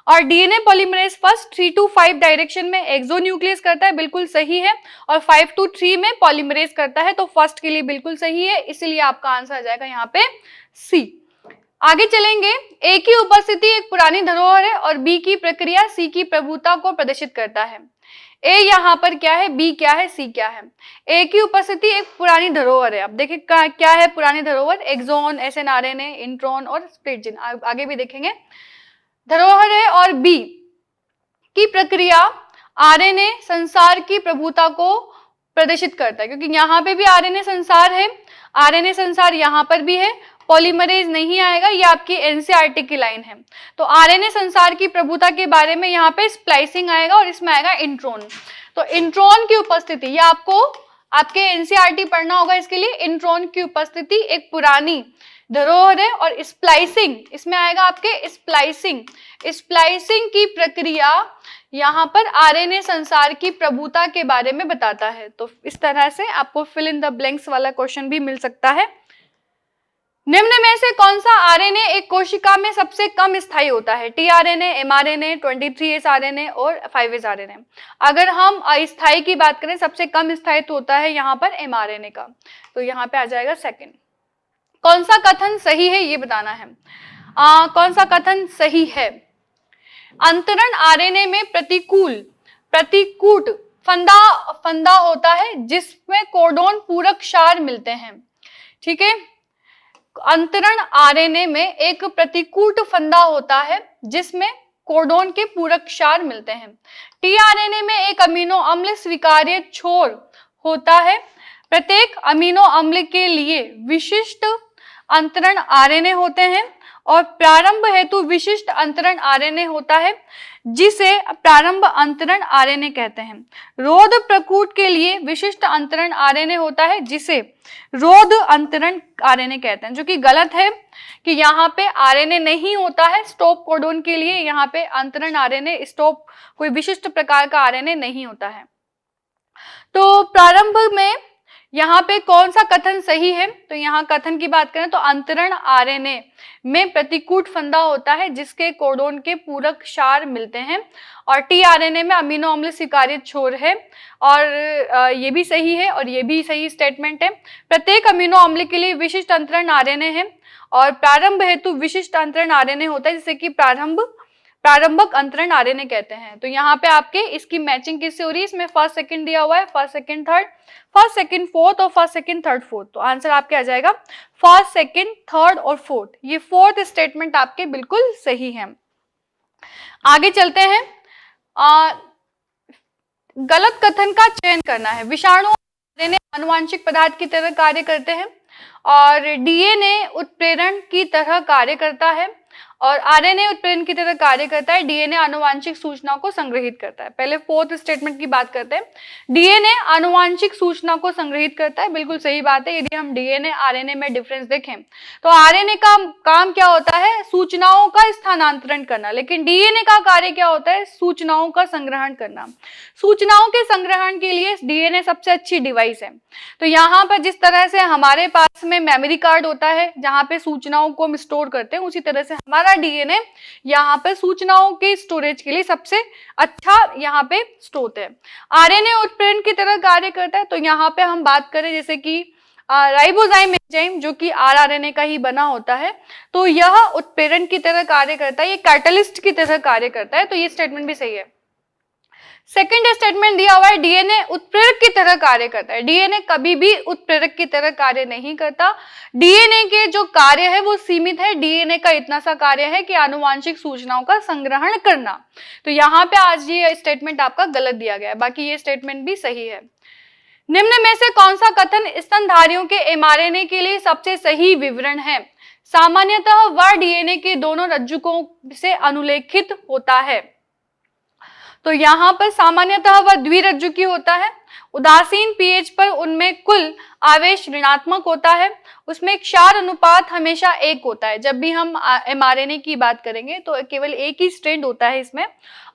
और DNA polymerase first 3 to 5 direction में एक्सोन्यूक्लियस करता है, बिल्कुल सही है। और 5 to 3 में पॉलीमरेज करता है, तो फर्स्ट के लिए बिल्कुल सही है, इसलिए आपका आंसर आ जाएगा यहाँ पे सी। आगे चलेंगे, ए की उपस्थिति एक पुरानी धरोहर है और बी की प्रक्रिया सी की प्रभुता को प्रदर्शित करता है। ए यहाँ पर क्या है, बी क्या है, सी क्या है? ए की उपस्थिति एक पुरानी धरोहर है। अब देखिए क्या है पुरानी धरोहर? एक्सोन, एसएनआरएनए, इंट्रॉन और स्प्लिट जीन, आगे भी देखेंगे। धरोहर है। और बी की प्रक्रिया आरएनए संसार की प्रभुता को प्रदर्शित करता है, क्योंकि यहाँ पे भी आरएनए संसार है, आरएनए संसार यहाँ पर भी है। पॉलीमरेज नहीं आएगा, ये आपकी एनसीईआरटी की लाइन है। तो आरएनए संसार की प्रभुता के बारे में यहाँ पे स्प्लाइसिंग आएगा और इसमें आएगा इंट्रॉन। तो इंट्रॉन की उपस्थिति, ये आपको आपके एनसीईआरटी पढ़ना होगा। इसके लिए इंट्रॉन की उपस्थिति एक पुरानी धरोहर है। और स्प्लाइसिंग, इसमें आएगा आपके स्प्लाइसिंग। स्प्लाइसिंग की प्रक्रिया यहाँ पर आरएनए संसार की प्रभुता के बारे में बताता है। तो इस तरह से आपको फिल इन द ब्लैंक्स वाला क्वेश्चन भी मिल सकता है। निम्न में से कौन सा आरएनए एक कोशिका में सबसे कम स्थायी होता है? टीआरएनए, एमआरएनए, 23S आरएनए और 5S आरएनए। अगर हम अस्थायी की बात करें, सबसे कम स्थायित्व होता है यहाँ पर एमआरएनए का। तो यहाँ पे आ जाएगा 2nd। कौन सा कथन सही है ये बताना है। कौन सा कथन सही है? अंतरण आरएनए में प्रतिकूट फंदा होता है जिसमें कोडोन पूरक क्षार मिलते हैं। ठीक है, अंतरण आरएनए में एक प्रतिकूट फंदा होता है जिसमें कोडोन के पूरक क्षार मिलते हैं। टीआरएनए में एक अमीनो अम्ल स्वीकार्य छोर होता है। प्रत्येक अमीनो अम्ल के लिए विशिष्ट अंतरण आरएनए होते हैं और प्रारंभ हेतु विशिष्ट अंतरण आरएनए होता है जिसे प्रारंभ अंतरण आरएनए कहते हैं। रोध प्रकूट के लिए विशिष्ट अंतरण आरएनए होता है जिसे रोध अंतरण आरएनए कहते हैं, जो कि गलत है कि यहाँ पे आरएनए नहीं होता है। स्टॉप कोडोन के लिए यहाँ पे अंतरण आरएनए, स्टॉप कोई विशिष्ट प्रकार का आरएनए नहीं होता है। तो प्रारंभ में यहाँ पे कौन सा कथन सही है? तो यहाँ कथन की बात करें तो अंतरण आरएनए में प्रतिकूट फंदा होता है जिसके कोडोन के पूरक क्षार मिलते हैं। और टीआरएनए में अमीनो अम्ल स्वीकार्य छोर है। और ये भी सही है और ये भी सही स्टेटमेंट है। प्रत्येक अमीनो अम्ल के लिए विशिष्ट अंतरण आरएनए है और प्रारंभ हेतु विशिष्ट अंतरण आरएनए होता है जिसे कि प्रारंभक अंतरण आरएनए कहते हैं। तो यहाँ पे आपके इसकी मैचिंग किससे हो रही है? इसमें 1st 2nd दिया हुआ है, 1st 2nd 3rd, 1st 2nd 4th और 1st 2nd 3rd 4th। तो आंसर आपके आ जाएगा 1st 2nd 3rd और 4th। ये 4th स्टेटमेंट आपके बिल्कुल सही है। आगे चलते हैं। गलत कथन का चयन करना है। विषाणु आरएनए आनुवांशिक पदार्थ की तरह कार्य करते हैं और डीएनए उत्प्रेरण की तरह कार्य करता है और आरएनए उत्प्रेरण की तरह कार्य करता है, डीएनए आनुवांशिक सूचनाओं को संग्रहित करता है। पहले फोर्थ स्टेटमेंट की बात करते हैं, डीएनए आनुवांशिक सूचना को संग्रहित करता है, बिल्कुल सही बात है। यदि हम डीएनए आरएनए में डिफरेंस देखें तो आरएनए का काम क्या होता है, सूचनाओं का स्थानांतरण करना, लेकिन डीएनए का कार्य क्या होता है, सूचनाओं का संग्रहण करना। सूचनाओं के संग्रहण के लिए डीएनए सबसे अच्छी डिवाइस है। तो यहाँ पर जिस तरह से हमारे पास में मेमोरी कार्ड होता है जहाँ पे सूचनाओं को हम स्टोर करते हैं, उसी तरह से हमारा डीएनए यहाँ पे सूचनाओं के स्टोरेज के लिए सबसे अच्छा यहाँ पे स्रोत है। आरएनए उत्प्रेरण की तरह कार्य करता है। तो यहाँ पे हम बात करें जैसे कि राइबोजाइम एंजाइम जो कि आरआरएनए का ही बना होता है, तो यह उत्प्रेरण की तरह कार्य करता है, ये कैटलिस्ट की तरह कार्य करता है। तो ये स्टेटमेंट भी सही है। सेकंड स्टेटमेंट दिया हुआ है, डीएनए उत्प्रेरक की तरह कार्य करता है। डीएनए कभी भी उत्प्रेरक की तरह कार्य नहीं करता। डीएनए के जो कार्य है वो सीमित है। डीएनए का इतना सा कार्य है कि आनुवांशिक सूचनाओं का संग्रहण करना। तो यहाँ पे आज ये स्टेटमेंट आपका गलत दिया गया है, बाकी ये स्टेटमेंट भी सही है। निम्न में से कौन सा कथन स्तनधारियों के एमआरएनए के लिए सबसे सही विवरण है? सामान्यतः वह डीएनए के दोनों रज्जुकों से अनुलेखित होता है। तो यहाँ पर सामान्यतः वह द्विरज्जुकी होता है। उदासीन पीएच पर उनमें कुल आवेश ऋणात्मक होता है। उसमें क्षार अनुपात हमेशा 1 होता है। जब भी हम एमआरएनए की बात करेंगे तो केवल एक ही स्ट्रैंड होता है इसमें,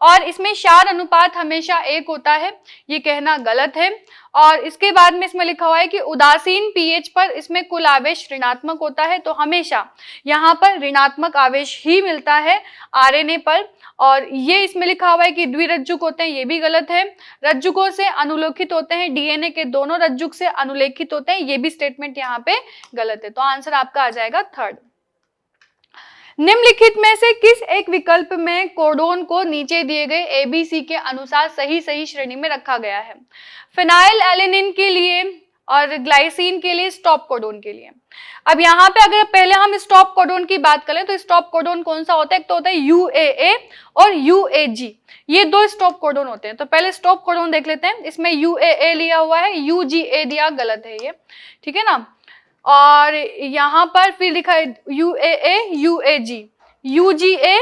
और इसमें क्षार अनुपात हमेशा 1 होता है, ये कहना गलत है। और इसके बाद में इसमें लिखा हुआ है कि उदासीन पीएच पर इसमें कुल आवेश ऋणात्मक होता है। तो हमेशा यहाँ पर ऋणात्मक आवेश ही मिलता है आरएनए पर। और ये इसमें लिखा हुआ है कि द्विरज्जुक होते हैं, ये भी गलत है। रज्जुकों से अनुलेखित होते हैं, डीएनए के दोनों रज्जुक से अनुलेखित होते हैं, ये भी स्टेटमेंट यहाँ पे गलत है। तो आंसर आपका आ जाएगा थर्ड। निम्नलिखित में से किस एक विकल्प में कोडोन को नीचे दिए गए एबीसी के अनुसार सही श्रेणी में रखा गया है? फिनाइल एलेनिन के लिए और ग्लाइसिन के लिए, स्टॉप कोडोन के लिए। अब यहाँ पे अगर पहले हम स्टॉप कोडोन की बात करें तो स्टॉप कोडोन कौन सा होता है? एक तो होता है यूएए और यूएजी, ये 2 स्टॉप कोडोन होते हैं। तो पहले स्टॉप कोडोन देख लेते हैं। इसमें यूएए लिया हुआ है, यूजीए दिया गलत है ये, ठीक है ना। और यहाँ पर फिर लिखा है यूएए यूएजी, यूजीए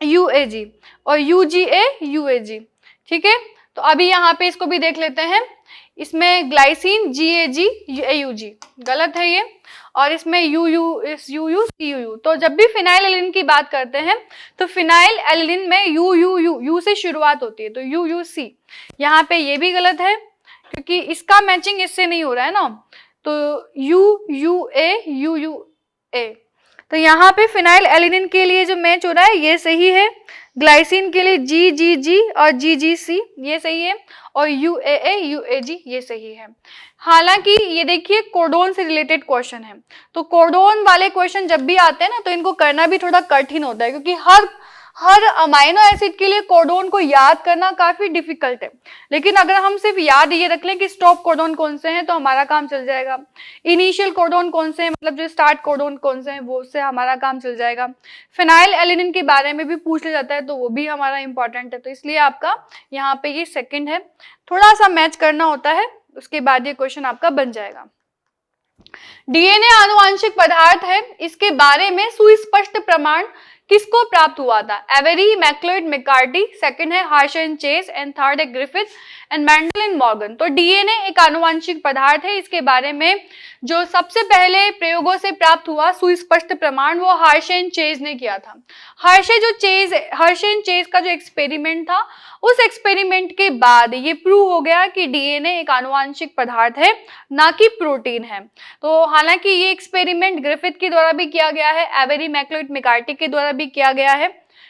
यूएजी और यूजीए यूएजी, ठीक है। तो अभी यहाँ पे इसको भी देख लेते हैं। इसमें ग्लाइसिन जीएजी एयूजी गलत है ये, और इसमें यूयू सीयूयू। तो जब भी फिनाइल एलिन की बात करते हैं तो फिनाइल एलिन में यू से शुरुआत होती है, तो यूयूसी। यहाँ पे ये भी गलत है क्योंकि इसका मैचिंग इससे नहीं हो रहा है ना, तो यूए। तो यहाँ पे फिनाइल एलिनिन के लिए जो मैच हो रहा है ये सही है। ग्लाइसिन के लिए जी और जी ये सही है, और यूएए यूएजी ये सही है। हालांकि ये देखिए कोडोन से रिलेटेड क्वेश्चन है, तो कोडोन वाले क्वेश्चन जब भी आते हैं ना तो इनको करना भी थोड़ा कठिन होता है, क्योंकि हर अमाइनो एसिड के लिए कोडोन को याद करना काफी डिफिकल्ट है। लेकिन अगर हम सिर्फ याद ये रख लें कि स्टॉप कोडोन कौन से हैं तो हमारा काम चल जाएगा। इनिशियल कोडोन कौन से हैं, मतलब जो स्टार्ट कोडोन कौन से हैं, वो उससे हमारा काम चल जाएगा। फिनाइल एलिनिन के बारे में भी पूछ लिया जाता है तो वो भी हमारा इंपॉर्टेंट है। तो इसलिए आपका यहाँ पे ये सेकंड है, थोड़ा सा मैच करना होता है, उसके बाद ये क्वेश्चन आपका बन जाएगा। डीएनए आनुवांशिक पदार्थ है, इसके बारे में सुस्पष्ट प्रमाण किसको प्राप्त हुआ था? एवेरी, मैक्लोइड, मैकार्टी, सेकंड है Hershey and Chase, and third है Griffith and Mendel and Morgan. तो डीएनए एक आनुवांशिक पदार्थ है, इसके बारे में जो सबसे पहले प्रयोगों से प्राप्त हुआ सुस्पष्ट प्रमाण वो हार्श एंड चेस ने किया था। हार्श एंड चेस का जो एक्सपेरिमेंट था, उस एक्सपेरिमेंट के बाद ये प्रूव हो गया कि डीएनए एक आनुवांशिक पदार्थ है, ना कि प्रोटीन है। तो हालांकि ये एक्सपेरिमेंट ग्रिफिथ के द्वारा भी किया गया है, एवेरी, मैक्लोइड, मैकार्टी के द्वारा भी किया गया है,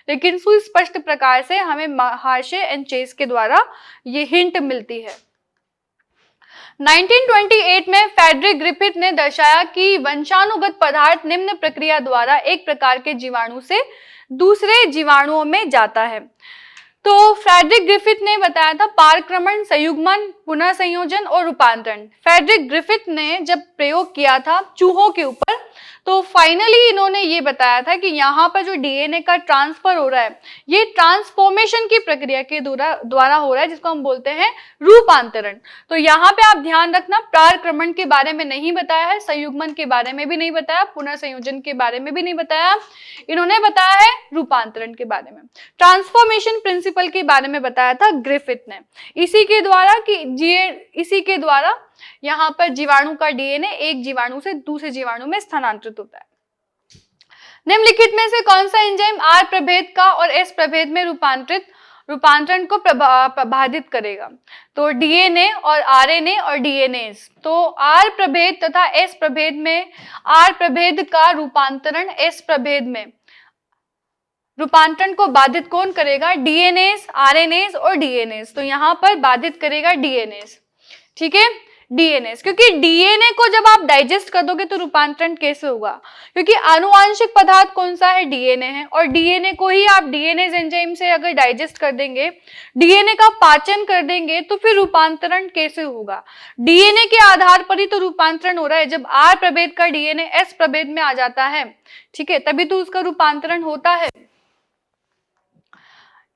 लेकिन सुस्पष्ट प्रकार से हमें हार्श एंड चेस के द्वारा ये हिंट मिलती है। 1928 में फ्रेडरिक ग्रिफिथ ने दर्शाया कि वंशानुगत पदार्थ निम्न प्रक्रिया द्वारा एक प्रकार के जीवाणु से दूसरे जीवाणुओं में जाता है। तो फ्रेडरिक ग्रिफिथ ने बताया था पारक्रमण, संयुग्मन, पुनः संयोजन और रूपांतरण। फ्रेडरिक ग्रिफिथ ने जब प्रयोग किया था चूहों के ऊपर, तो फाइनली इन्होंने ये बताया था कि यहाँ पर जो डीएनए का ट्रांसफर हो रहा है ये ट्रांसफॉर्मेशन की प्रक्रिया के द्वारा हो रहा है, जिसको हम बोलते हैं रूपांतरण। तो यहाँ पे आप ध्यान रखना, पारक्रमण के बारे में नहीं बताया है, संयुग्मन के बारे में भी नहीं बताया, पुनः संयोजन के बारे में भी नहीं बताया, इन्होंने बताया है रूपांतरण के बारे में। ट्रांसफॉर्मेशन प्रिंसिपल के बारे में बताया था ग्रिफिथ ने। इसी के द्वारा यहाँ पर जीवाणु का डीएनए एक जीवाणु से दूसरे जीवाणु में स्थानांतरित होता है। निम्नलिखित में से कौन सा एंजाइम आर प्रभेद का और एस प्रभेद में रूपांतरण को प्रभावित करेगा? तो डीएनए और आरएनए और डीएनएस। तो आर प्रभेद तथा एस प्रभेद में आर प्रभेद का रूपांतरण एस प्रभेद में रूपांतरण को बाधित कौन करेगा? डीएनएस, आरएनएस और डीएनएस। तो यहाँ पर बाधित करेगा डीएनएस, ठीक है, डीएनएस। क्योंकि डीएनए को जब आप डाइजेस्ट कर दोगे तो रूपांतरण कैसे होगा? क्योंकि आनुवांशिक पदार्थ कौन सा है? डीएनए है, और डीएनए को ही आप डीएनए एंजाइम से अगर डाइजेस्ट कर देंगे, डीएनए का पाचन कर देंगे, तो फिर रूपांतरण कैसे होगा? डीएनए के आधार पर ही तो रूपांतरण हो रहा है। जब आर प्रभेद का डीएनए एस प्रभेद में आ जाता है, ठीक है, तभी तो उसका रूपांतरण होता है।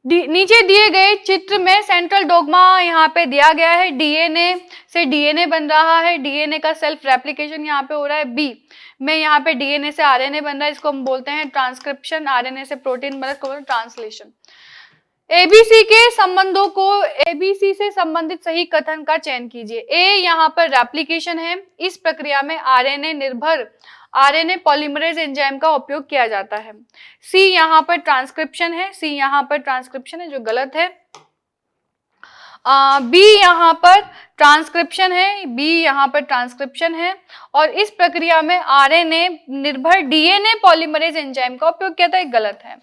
नीचे दिए गए चित्र में सेंट्रल डोग्मा यहाँ पे दिया गया है, डीएनए से डीएनए बन रहा है, डीएनए का सेल्फ रेप्लिकेशन यहाँ पे हो रहा है। बी में यहाँ पे डीएनए से आरएनए बन रहा है, इसको हम बोलते हैं ट्रांसक्रिप्शन। आरएनए से प्रोटीन बन रहा है, ट्रांसलेशन। एबीसी के संबंधों को, एबीसी से संबंधित सही कथन का चयन कीजिए। ए यहाँ पर रेप्लिकेशन है, इस प्रक्रिया में आरएनए निर्भर आरएनए पॉलीमरेज एंजाइम का उपयोग किया जाता है। सी यहाँ पर ट्रांसक्रिप्शन है, सी यहाँ पर ट्रांसक्रिप्शन है जो गलत है। बी यहाँ पर ट्रांसक्रिप्शन है, बी यहाँ पर ट्रांसक्रिप्शन है, और इस प्रक्रिया में आरएनए निर्भर डीएनए पॉलीमरेज एंजाइम का उपयोग किया था, गलत है।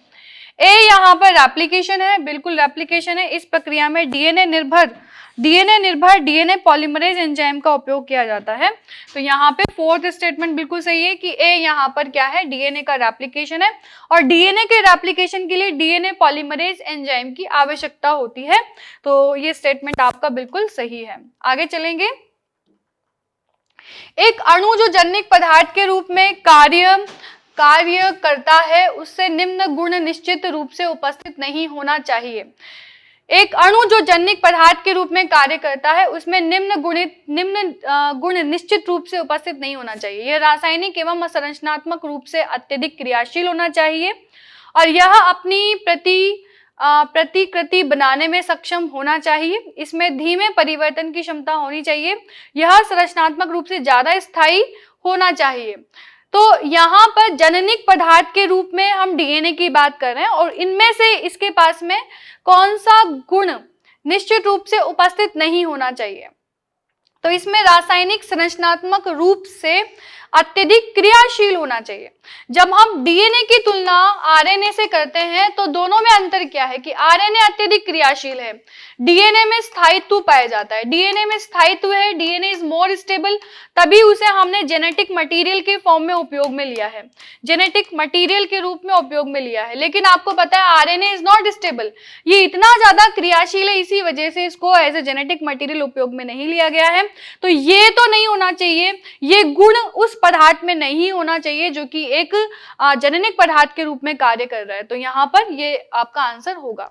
ए यहाँ पर रेप्लिकेशन है, बिल्कुल रेप्लिकेशन है, इस प्रक्रिया में डीएनए निर्भर डीएनए पॉलीमरेज एंजाइम का उपयोग किया जाता है। तो यहाँ पे फोर्थ स्टेटमेंट बिल्कुल सही है कि ए यहाँ पर क्या है? डीएनए का रेप्लिकेशन है, और डीएनए के रेप्लिकेशन के लिए डीएनए पॉलीमरेज एंजाइम की आवश्यकता होती है। तो ये स्टेटमेंट आपका बिल्कुल सही है। आगे चलेंगे। एक अणु जो जनिक पदार्थ के रूप में कार्य करता है, उससे निम्न गुण निश्चित रूप से उपस्थित नहीं होना चाहिए। एक अणु जो जनिक पदार्थ के रूप में कार्य करता है, उसमें निम्न गुण निश्चित रूप से उपस्थित नहीं होना चाहिए। यह रासायनिक एवं संरचनात्मक रूप से अत्यधिक क्रियाशील होना चाहिए, और यह अपनी प्रतिकृति बनाने में सक्षम होना चाहिए। इसमें धीमे परिवर्तन की क्षमता होनी चाहिए। यह संरचनात्मक रूप से ज्यादा स्थायी होना चाहिए। तो यहाँ पर जननिक पदार्थ के रूप में हम डीएनए की बात कर रहे हैं, और इनमें से इसके पास में कौन सा गुण निश्चित रूप से उपस्थित नहीं होना चाहिए? तो इसमें रासायनिक संरचनात्मक रूप से अत्यधिक क्रियाशील होना चाहिए। जब हम डीएनए की तुलना आरएनए से करते हैं तो दोनों में अंतर क्या है कि आरएनए अत्यधिक क्रियाशील है, डीएनए में स्थायित्व पाया जाता है। डीएनए में स्थायित्व है, डीएनए इज मोर स्टेबल, तभी उसे हमने जेनेटिक मटेरियल के फॉर्म में उपयोग में लिया है, जेनेटिक मटेरियल के रूप में उपयोग में लिया है। लेकिन आपको पता है आरएनए इज नॉट स्टेबल, ये इतना ज्यादा क्रियाशील है, इसी वजह से इसको एज ए जेनेटिक मटेरियल उपयोग में नहीं लिया गया है। तो ये तो नहीं होना चाहिए, ये गुण उस पदार्थ में नहीं होना चाहिए जो कि एक जननिक पदार्थ के रूप में कार्य कर रहा है। तो यहाँ पर ये आपका आंसर होगा।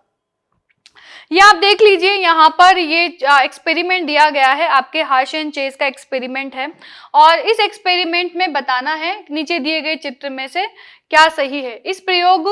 ये आप देख लीजिए, यहाँ पर ये एक्सपेरिमेंट दिया गया है, आपके हार्श एंड चेज का एक्सपेरिमेंट है, और इस एक्सपेरिमेंट में बताना है नीचे दिए गए चित्र में से क्या सही है। इस प्रयोग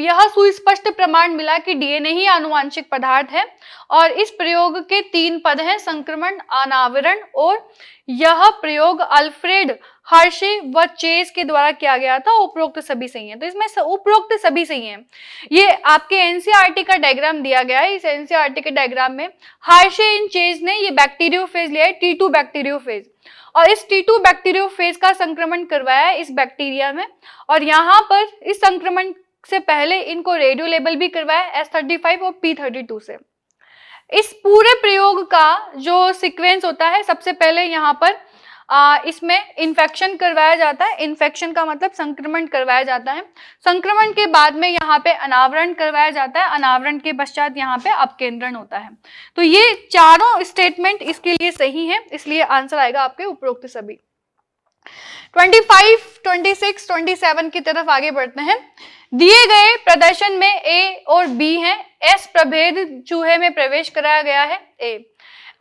यह सुस्पष्ट प्रमाण मिला कि डीएनए ही आनुवांशिक पदार्थ है, और इस प्रयोग के 3 पद हैं, संक्रमण, अनावरण, और यह प्रयोग अल्फ्रेड हर्शे व चेज के द्वारा किया गया था। उपरोक्त सभी सही हैं। तो इसमें उपरोक्त सभी सही हैं। ये आपके एनसीईआरटी का डायग्राम दिया गया है। इस एनसीईआरटी के डायग्राम में हर्शे एंड चेज ने ये बैक्टीरियोफेज लिया है, T2 बैक्टीरियोफेज, और इस T2 बैक्टीरियोफेज का संक्रमण करवाया है इस बैक्टीरिया में, और यहाँ पर इस संक्रमण से पहले इनको रेडियो लेबल भी करवाया S35 और P32 से। इस पूरे प्रयोग का जो सीक्वेंस होता है, सबसे पहले यहाँ पर इसमें इन्फेक्शन करवाया जाता है। इन्फेक्शन का मतलब संक्रमण करवाया जाता है। संक्रमण के बाद में यहाँ पे अनावरण करवाया जाता है। अनावरण के पश्चात यहाँ पे अपकेंद्रण होता है। तो ये चारों स्टेटमेंट इसके लिए सही है, इसलिए आंसर आएगा आपके उपरोक्त सभी। 25, 26, 27 की तरफ आगे बढ़ते हैं। दिए गए प्रदर्शन में ए और बी हैं। एस प्रभेद चूहे में प्रवेश कराया गया है ए,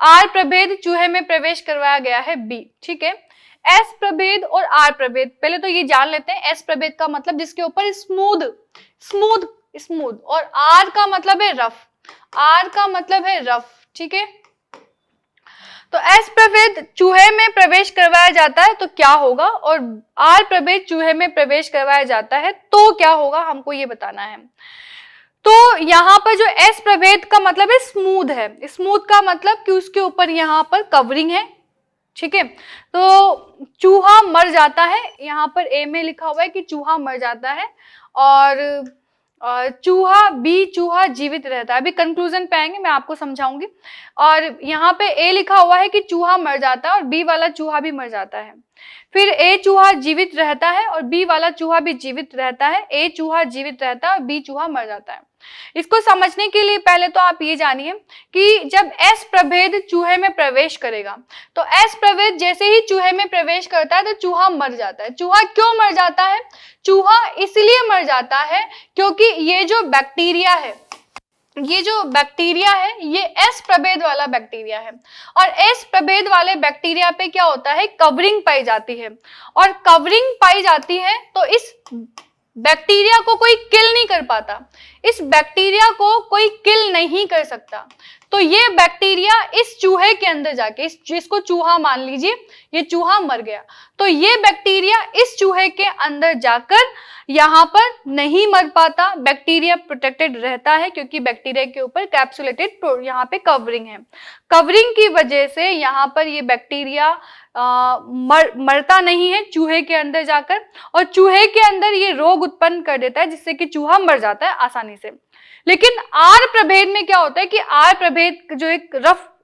आर प्रभेद चूहे में प्रवेश करवाया गया है बी। ठीक है, एस प्रभेद और आर प्रभेद, पहले तो ये जान लेते हैं। एस प्रभेद का मतलब जिसके ऊपर स्मूथ स्मूथ स्मूथ, और आर का मतलब है रफ, आर का मतलब है रफ। ठीक है, तो एस प्रभेद चूहे में प्रवेश करवाया जाता है तो क्या होगा, और आर प्रभेद चूहे में प्रवेश करवाया जाता है तो क्या होगा, हमको ये बताना है। तो यहाँ पर जो एस प्रभेद का मतलब है स्मूथ है। स्मूथ का मतलब कि उसके ऊपर यहाँ पर कवरिंग है। ठीक है, तो चूहा मर जाता है, यहाँ पर ए में लिखा हुआ है कि चूहा मर जाता है, और चूहा बी चूहा जीवित रहता है। अभी कंक्लूजन पे आएंगे, मैं आपको समझाऊंगी। और यहाँ पे ए लिखा हुआ है कि चूहा मर जाता है और बी वाला चूहा भी मर जाता है। फिर ए चूहा जीवित रहता है और बी वाला चूहा भी जीवित रहता है। ए चूहा जीवित रहता है और बी चूहा मर जाता है। इसको समझने के लिए पहले तो आप ये जानिए कि जब एस प्रभेद चूहे में प्रवेश करेगा, तो एस प्रभेद जैसे ही चूहे में प्रवेश करता है तो चूहा मर जाता है। चूहा क्यों मर जाता है? चूहा इसलिए मर जाता है क्योंकि ये जो बैक्टीरिया है, ये जो बैक्टीरिया है ये एस प्रभेद वाला बैक्टीरिया है, और एस प्रभेद वाले बैक्टीरिया पे क्या होता है, कवरिंग पाई जाती है, और कवरिंग पाई जाती है तो इस बैक्टीरिया को कोई किल नहीं कर पाता, इस बैक्टीरिया को कोई किल नहीं कर सकता। तो ये बैक्टीरिया इस चूहे के अंदर जाके, जिसको चूहा मान लीजिए, ये चूहा मर गया, तो ये बैक्टीरिया इस चूहे के अंदर जाकर यहाँ पर नहीं मर पाता, बैक्टीरिया प्रोटेक्टेड रहता है क्योंकि बैक्टीरिया के ऊपर कैप्सुलेटेड यहाँ पे कवरिंग है। कवरिंग की वजह से यहाँ पर ये बैक्टीरिया मरता नहीं है चूहे के अंदर जाकर, और चूहे के अंदर ये रोग उत्पन्न कर देता है जिससे कि चूहा मर जाता है आसानी से। लेकिन आर प्रभेद में क्या होता है कि आर प्रभेद जो एक रफ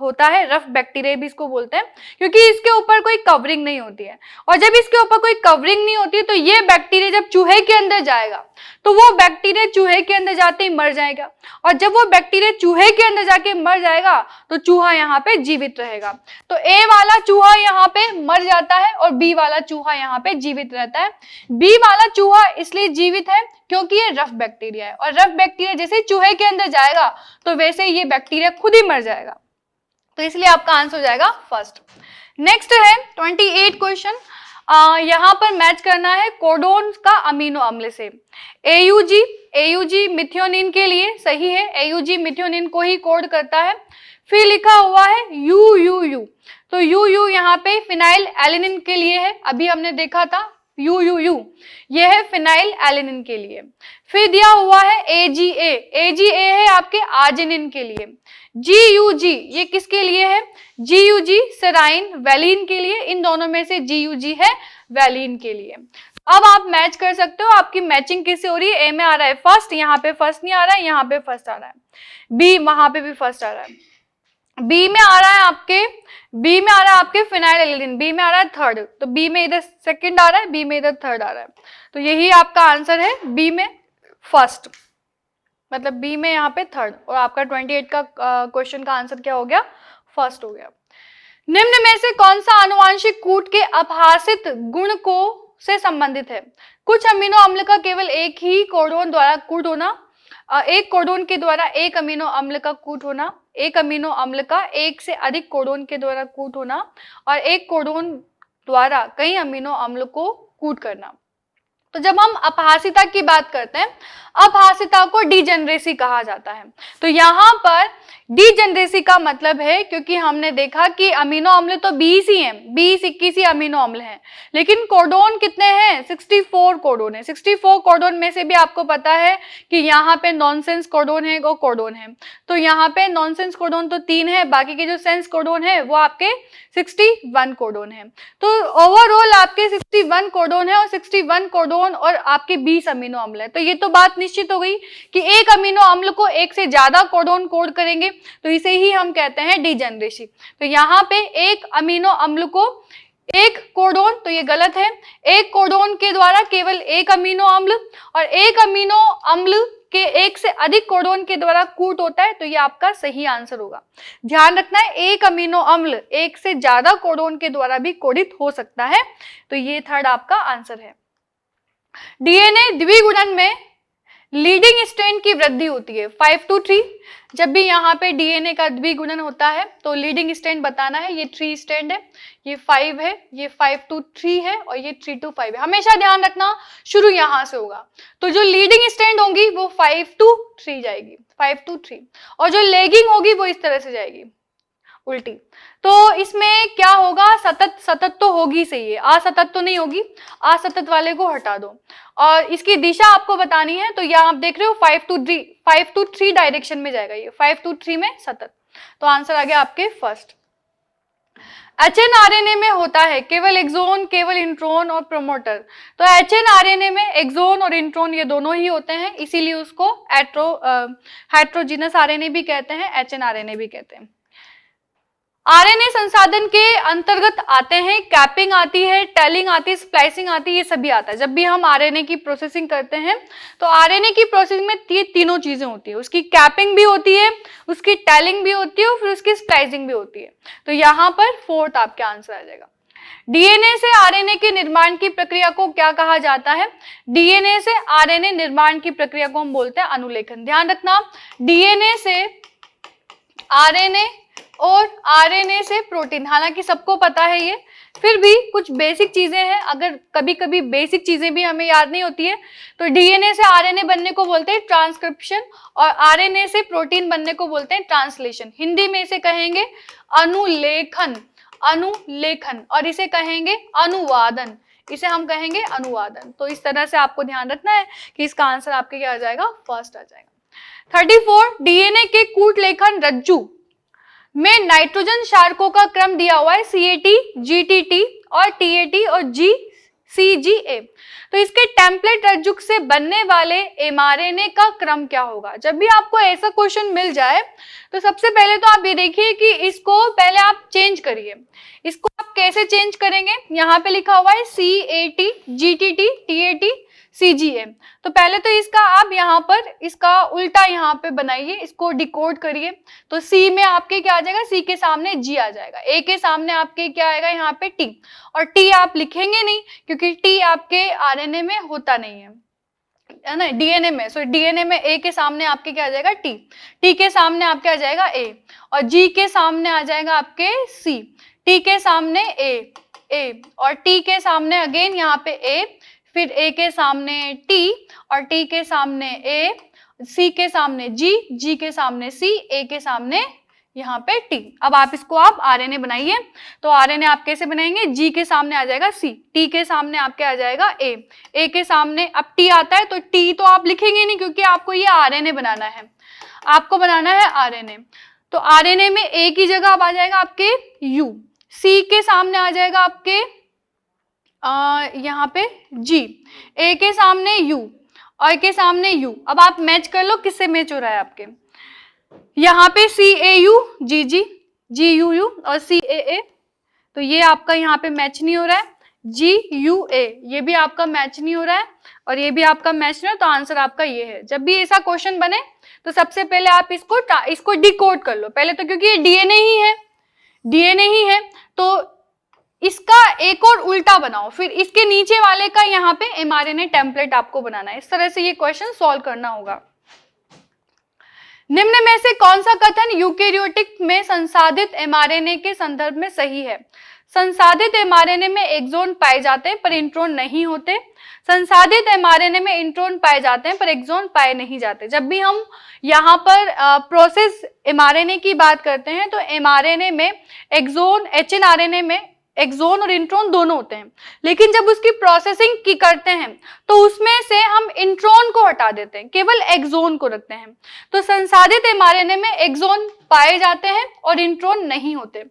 होता है, रफ बैक्टीरिया भी इसको बोलते हैं, क्योंकि इसके ऊपर कोई कवरिंग नहीं होती है, और जब इसके ऊपर कोई कवरिंग नहीं होती है तो ये बैक्टीरिया जब चूहे के अंदर जाएगा तो वो बैक्टीरिया चूहे के अंदर जाते ही मर जाएगा, और जब वो बैक्टीरिया चूहे के अंदर जाके मर जाएगा तो चूहा यहाँ पे जीवित रहेगा। तो ए वाला चूहा यहाँ पे मर जाता है और बी वाला चूहा यहाँ पे जीवित रहता है। बी वाला चूहा इसलिए जीवित है क्योंकि ये रफ बैक्टीरिया है, और रफ बैक्टीरिया जैसे चूहे के अंदर जाएगा तो वैसे ये बैक्टीरिया खुद ही मर जाएगा, तो इसलिए आपका आंसर हो जाएगा फर्स्ट। नेक्स्ट है 28 क्वेश्चन। यहाँ पर मैच करना है कोडोन का अमीनो अम्ल से। एयूजी मिथियोनिन के लिए सही है, एयूजी मिथियोनिन को ही कोड करता है। फिर लिखा हुआ है यूयूयू, तो यूयू यहाँ पे फिनाइल एलिनिन के लिए है, अभी हमने देखा था यूयूयू, ये है फिनाइल एलिनिन के लिए। फिर दिया हुआ है एजीए है आपके आर्जिनिन के लिए। जीयूजी ये किसके लिए है? जीयूजी सेराइन वैलिन के लिए, इन दोनों में से जीयूजी है वैलिन के लिए। अब आप मैच कर सकते हो, आपकी मैचिंग किससे हो रही है? ए में आ रहा है फर्स्ट, यहाँ पे फर्स्ट नहीं आ रहा है, यहाँ पे फर्स्ट आ रहा है। बी वहां पे भी फर्स्ट आ रहा है। बी में आ रहा है आपके फिनाइल एलिनिन, बी में आ रहा है थर्ड, तो बी में इधर सेकंड आ रहा है, बी में इधर थर्ड आ रहा है, तो यही आपका आंसर है, बी में फर्स्ट, मतलब बी में यहाँ पे थर्ड, और आपका 28 का क्वेश्चन का आंसर क्या हो गया? फर्स्ट हो गया। निम्न में से कौन सा आनुवांशिक कूट के अपहासित गुण को से संबंधित है? कुछ अमीनो अम्ल का केवल एक ही कोडोन द्वारा कूट होना, एक कोडोन के द्वारा एक अमीनो अम्ल का कूट होना, एक अमीनो अम्ल का एक से अधिक कोडोन के द्वारा कूट होना, और एक कोडोन द्वारा कई अमीनो अम्ल को कूट करना। तो जब हम अपहासिता की बात करते हैं, अपहासिता को डीजेनरेसी कहा जाता है। तो यहाँ पर डीजेनरेसी का मतलब है, क्योंकि हमने देखा कि अमीनो अम्ल तो 20 ही हैं, 20-21 ही अमीनो अम्ल हैं, लेकिन कोडोन कितने हैं? 64 कोडोन है। 64 कोडोन में से भी आपको पता है कि यहाँ पे नॉनसेंस कोडोन है, वो कोडोन है, तो यहाँ पे नॉनसेंस कोडोन तो 3 है, बाकी के जो सेंस कोडोन है वो आपके 61 कोडोन है। तो ओवरऑल आपके 61 कोडोन है, और 61 कोडोन और आपके 20 अमीनो अम्ल है। तो ये तो बात निश्चित हो गई कि एक अमीनो अम्ल को एक से ज्यादा कोडोन कोड करेंगे तो इसे ही हम कहते हैं डीजेनरेसी। तो यहाँ पे एक अमीनो अम्ल को एक कोडोन, तो ये गलत है। एक कोडोन के द्वारा केवल एक अमीनो अम्ल, और एक अमीनो अम्ल के एक से अधिक कोडोन के द्वारा कूट होता है, तो ये आपका सही आंसर होगा। ध्यान रखना है, एक अमीनो अम्ल एक से ज्यादा कोडोन के द्वारा भी कोडित हो सकता है, तो ये थर्ड आपका आंसर है। डीएनए द्विगुणन में लीडिंग स्ट्रैंड की वृद्धि होती है 5 to 3। जब भी यहाँ पे डीएनए का द्विगुणन होता है तो लीडिंग स्ट्रैंड बताना है। ये 3 स्ट्रैंड है, ये 5 है, ये 5 to 3 है, और ये 3 to 5 है। हमेशा ध्यान रखना शुरू यहाँ से होगा, तो जो लीडिंग स्ट्रैंड होंगी वो 5 to 3 जाएगी, 5 to 3, और जो लेगिंग होगी वो इस तरह से जाएगी उल्टी। तो इसमें क्या होगा, सतत, सतत तो होगी सही है, असतत तो नहीं होगी, असतत वाले को हटा दो। और इसकी दिशा आपको बतानी है, तो यहाँ आप देख रहे हो 5 to 3 डायरेक्शन में जाएगा, ये 5 to 3 में सतत। तो आंसर आ गया आपके फर्स्ट। एचएनआरएनए में होता है केवल एक्सोन, केवल इंट्रोन और प्रोमोटर। तो एचएनआरएनए में एक्सोन और इंट्रोन ये दोनों ही होते हैं, इसीलिए उसको हेट्रोजीनस आरएनए भी कहते हैं, एचएनआरएनए भी कहते हैं। आरएनए संसाधन के अंतर्गत आते हैं, कैपिंग आती है, टेलिंग आती है, स्प्लाइसिंग आती है, ये सभी आता है। जब भी हम आरएनए की प्रोसेसिंग करते हैं तो आरएनए की प्रोसेसिंग में तीनों चीजें होती है, उसकी कैपिंग भी होती है, उसकी टेलिंग भी होती है, और फिर उसकी स्प्लाइसिंग भी होती है। तो यहाँ पर फोर्थ आपका आंसर आ जाएगा। डीएनए से आरएनए के निर्माण की प्रक्रिया को क्या कहा जाता है? डीएनए से आरएनए निर्माण की प्रक्रिया को हम बोलते हैं अनुलेखन। ध्यान रखना, डीएनए से आरएनए और आरएनए से प्रोटीन, हालांकि सबको पता है ये, फिर भी कुछ बेसिक चीजें हैं, अगर कभी कभी बेसिक चीजें भी हमें याद नहीं होती है, तो डीएनए से आरएनए बनने को बोलते हैं ट्रांसक्रिप्शन, और आरएनए से प्रोटीन बनने को बोलते हैं ट्रांसलेशन। हिंदी में इसे कहेंगे अनुलेखन, अनुलेखन, और इसे कहेंगे अनुवादन, इसे हम कहेंगे अनुवादन। तो इस तरह से आपको ध्यान रखना है कि इसका आंसर आपके क्या आ जाएगा, फर्स्ट आ जाएगा। 34, डीएनए के कूट लेखन रज्जु में नाइट्रोजन क्षारकों का क्रम दिया हुआ है CAT, GTT और TAT और GCGA। तो इसके टेम्पलेट रज्जु से बनने वाले mRNA का क्रम क्या होगा? जब भी आपको ऐसा क्वेश्चन मिल जाए तो सबसे पहले तो आप ये देखिए कि इसको पहले आप चेंज करिए। इसको आप कैसे चेंज करेंगे? यहाँ पे लिखा हुआ है CAT, GTT, TAT, CGA। तो पहले तो इसका आप यहाँ पर इसका उल्टा यहाँ पे बनाइए, इसको डिकोड करिए। तो C में आपके क्या आ जाएगा? C के सामने G आ जाएगा, A के सामने आपके क्या आएगा यहाँ पे T, और T आप लिखेंगे नहीं क्योंकि T आपके आरएनए में होता नहीं है ना, डीएनए में। सो डीएनए में A के सामने आपके क्या आ जाएगा? T, T के सामने आपके आ जाएगा A, और G के सामने आ जाएगा आपके C, T के सामने A, और T के सामने अगेन यहाँ पे A, फिर A के सामने T, और T के सामने A, C के सामने G, G के सामने C, A के सामने यहाँ पे T। अब आप इसको आप आरएनए बनाइए। तो आरएनए आप कैसे बनाएंगे? G के सामने आ जाएगा C, T के सामने आपके आ जाएगा A, A के सामने अब T आता है, तो T तो आप लिखेंगे नहीं क्योंकि आपको ये आरएनए बनाना है, आपको बनाना है आरएनए। तो आरएनए में A की जगह अब आ जाएगा आपके U, C के सामने आ जाएगा आपके यहाँ पे G, A के सामने U, और के सामने U। अब आप मैच कर लो किससे मैच हो रहा है आपके। यहाँ पे CAU, GG, GUU और CAA, तो ये आपका यहाँ पे मैच नहीं हो रहा है। GUA ये भी आपका मैच नहीं हो रहा है, और ये भी आपका मैच नहीं हो, तो आंसर आपका ये है। जब भी ऐसा क्वेश्चन बने तो सबसे पहले आप इसको डिकोड कर लो पहले, तो क्योंकि ये डीएनए ही है, तो इसका एक और उल्टा बनाओ, फिर इसके नीचे वाले का यहाँ पे mRNA टेम्पलेट आपको बनाना है। इस तरह से ये क्वेश्चन सॉल्व करना होगा। निम्न में से कौन सा कथन यूकेरियोटिक में संसाधित mRNA के संदर्भ में सही है? संसाधित mRNA में एक्सोन पाए जाते हैं पर इंट्रोन नहीं होते। संसाधित mRNA में इंट्रोन पाए जाते हैं पर एक्सोन पाए नहीं जाते। जब भी हम यहाँ पर प्रोसेस mRNA की बात करते हैं तो mRNA में एक्सोन, HNRNA में एक्सोन और इंट्रोन दोनों होते हैं, लेकिन जब उसकी प्रोसेसिंग की करते हैं तो उसमें से हम इंट्रोन को हटा देते हैं, केवल एक्सोन को रखते हैं। तो संसाधित mRNA में एक्सोन पाए जाते हैं और इंट्रोन नहीं होते।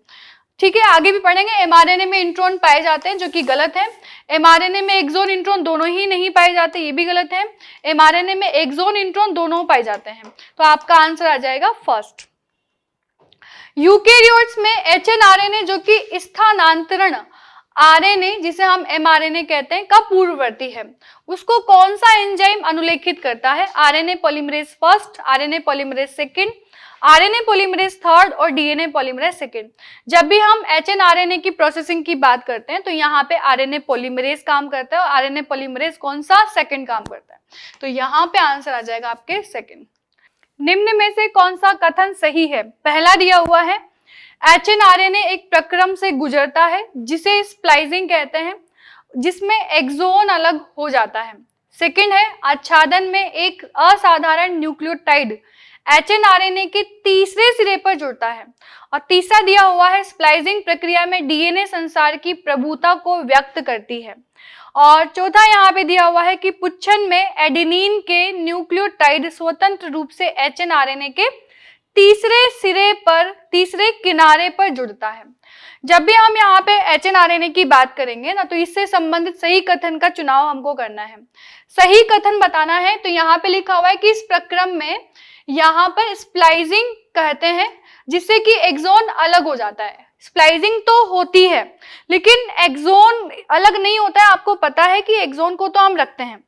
ठीक है, आगे भी पढ़ेंगे। mRNA में इंट्रोन पाए जाते हैं, जो कि गलत है। mRNA में एक्सोन इंट्रोन दोनों ही नहीं पाए जाते, ये भी गलत है। mRNA में एक्सोन इंट्रोन दोनों पाए जाते हैं, तो आपका आंसर आ जाएगा फर्स्ट। यूकेरियोट्स में HNRNA जो कि स्थानांतरण आरएनए, जिसे हम एमआरएनए कहते हैं, का पूर्ववर्ती है, उसको कौन सा एंजाइम अनुलेखित करता है? RNA polymerase first, RNA polymerase second, RNA polymerase third और डीएनए पॉलीमरेज सेकंड। जब भी हम एचएनआरएनए की प्रोसेसिंग की बात करते हैं तो यहाँ पे आरएनए पॉलीमरेज काम करता है और आरएनए पॉलीमरेज कौन सा? सेकंड काम करता है। तो यहाँ पे आंसर आ जाएगा आपके सेकंड। निम्न में से कौन सा कथन सही है? पहला दिया हुआ है एचएनआरएनए एक प्रक्रम से गुजरता है जिसे स्प्लाइसिंग कहते हैं, जिसमें एक्सोन अलग हो जाता है। सेकंड है आच्छादन में एक असाधारण न्यूक्लियोटाइड एचएनआरएनए के तीसरे सिरे पर जुड़ता है। और तीसरा दिया हुआ है स्प्लाइसिंग प्रक्रिया में डीएनए संसार की प्रभुता को व्यक्त करती है। और चौथा यहाँ पे दिया हुआ है कि पुच्छन में एडेनिन के न्यूक्लियोटाइड स्वतंत्र रूप से एचएनआरएनए के तीसरे किनारे पर जुड़ता है। जब भी हम यहाँ पे एचएनआरएनए की बात करेंगे ना, तो इससे संबंधित सही कथन का चुनाव हमको करना है। सही कथन बताना है तो यहाँ पे लिखा हुआ है कि इस प्रक्रम में यहाँ पर स्प्लाइसिंग कहते हैं, जिससे कि एक्सोन अलग हो जाता है। स्प्लाइसिंग तो होती है लेकिन एक्सोन अलग नहीं होता है। आपको पता है कि एक्सोन को तो हम रखते हैं,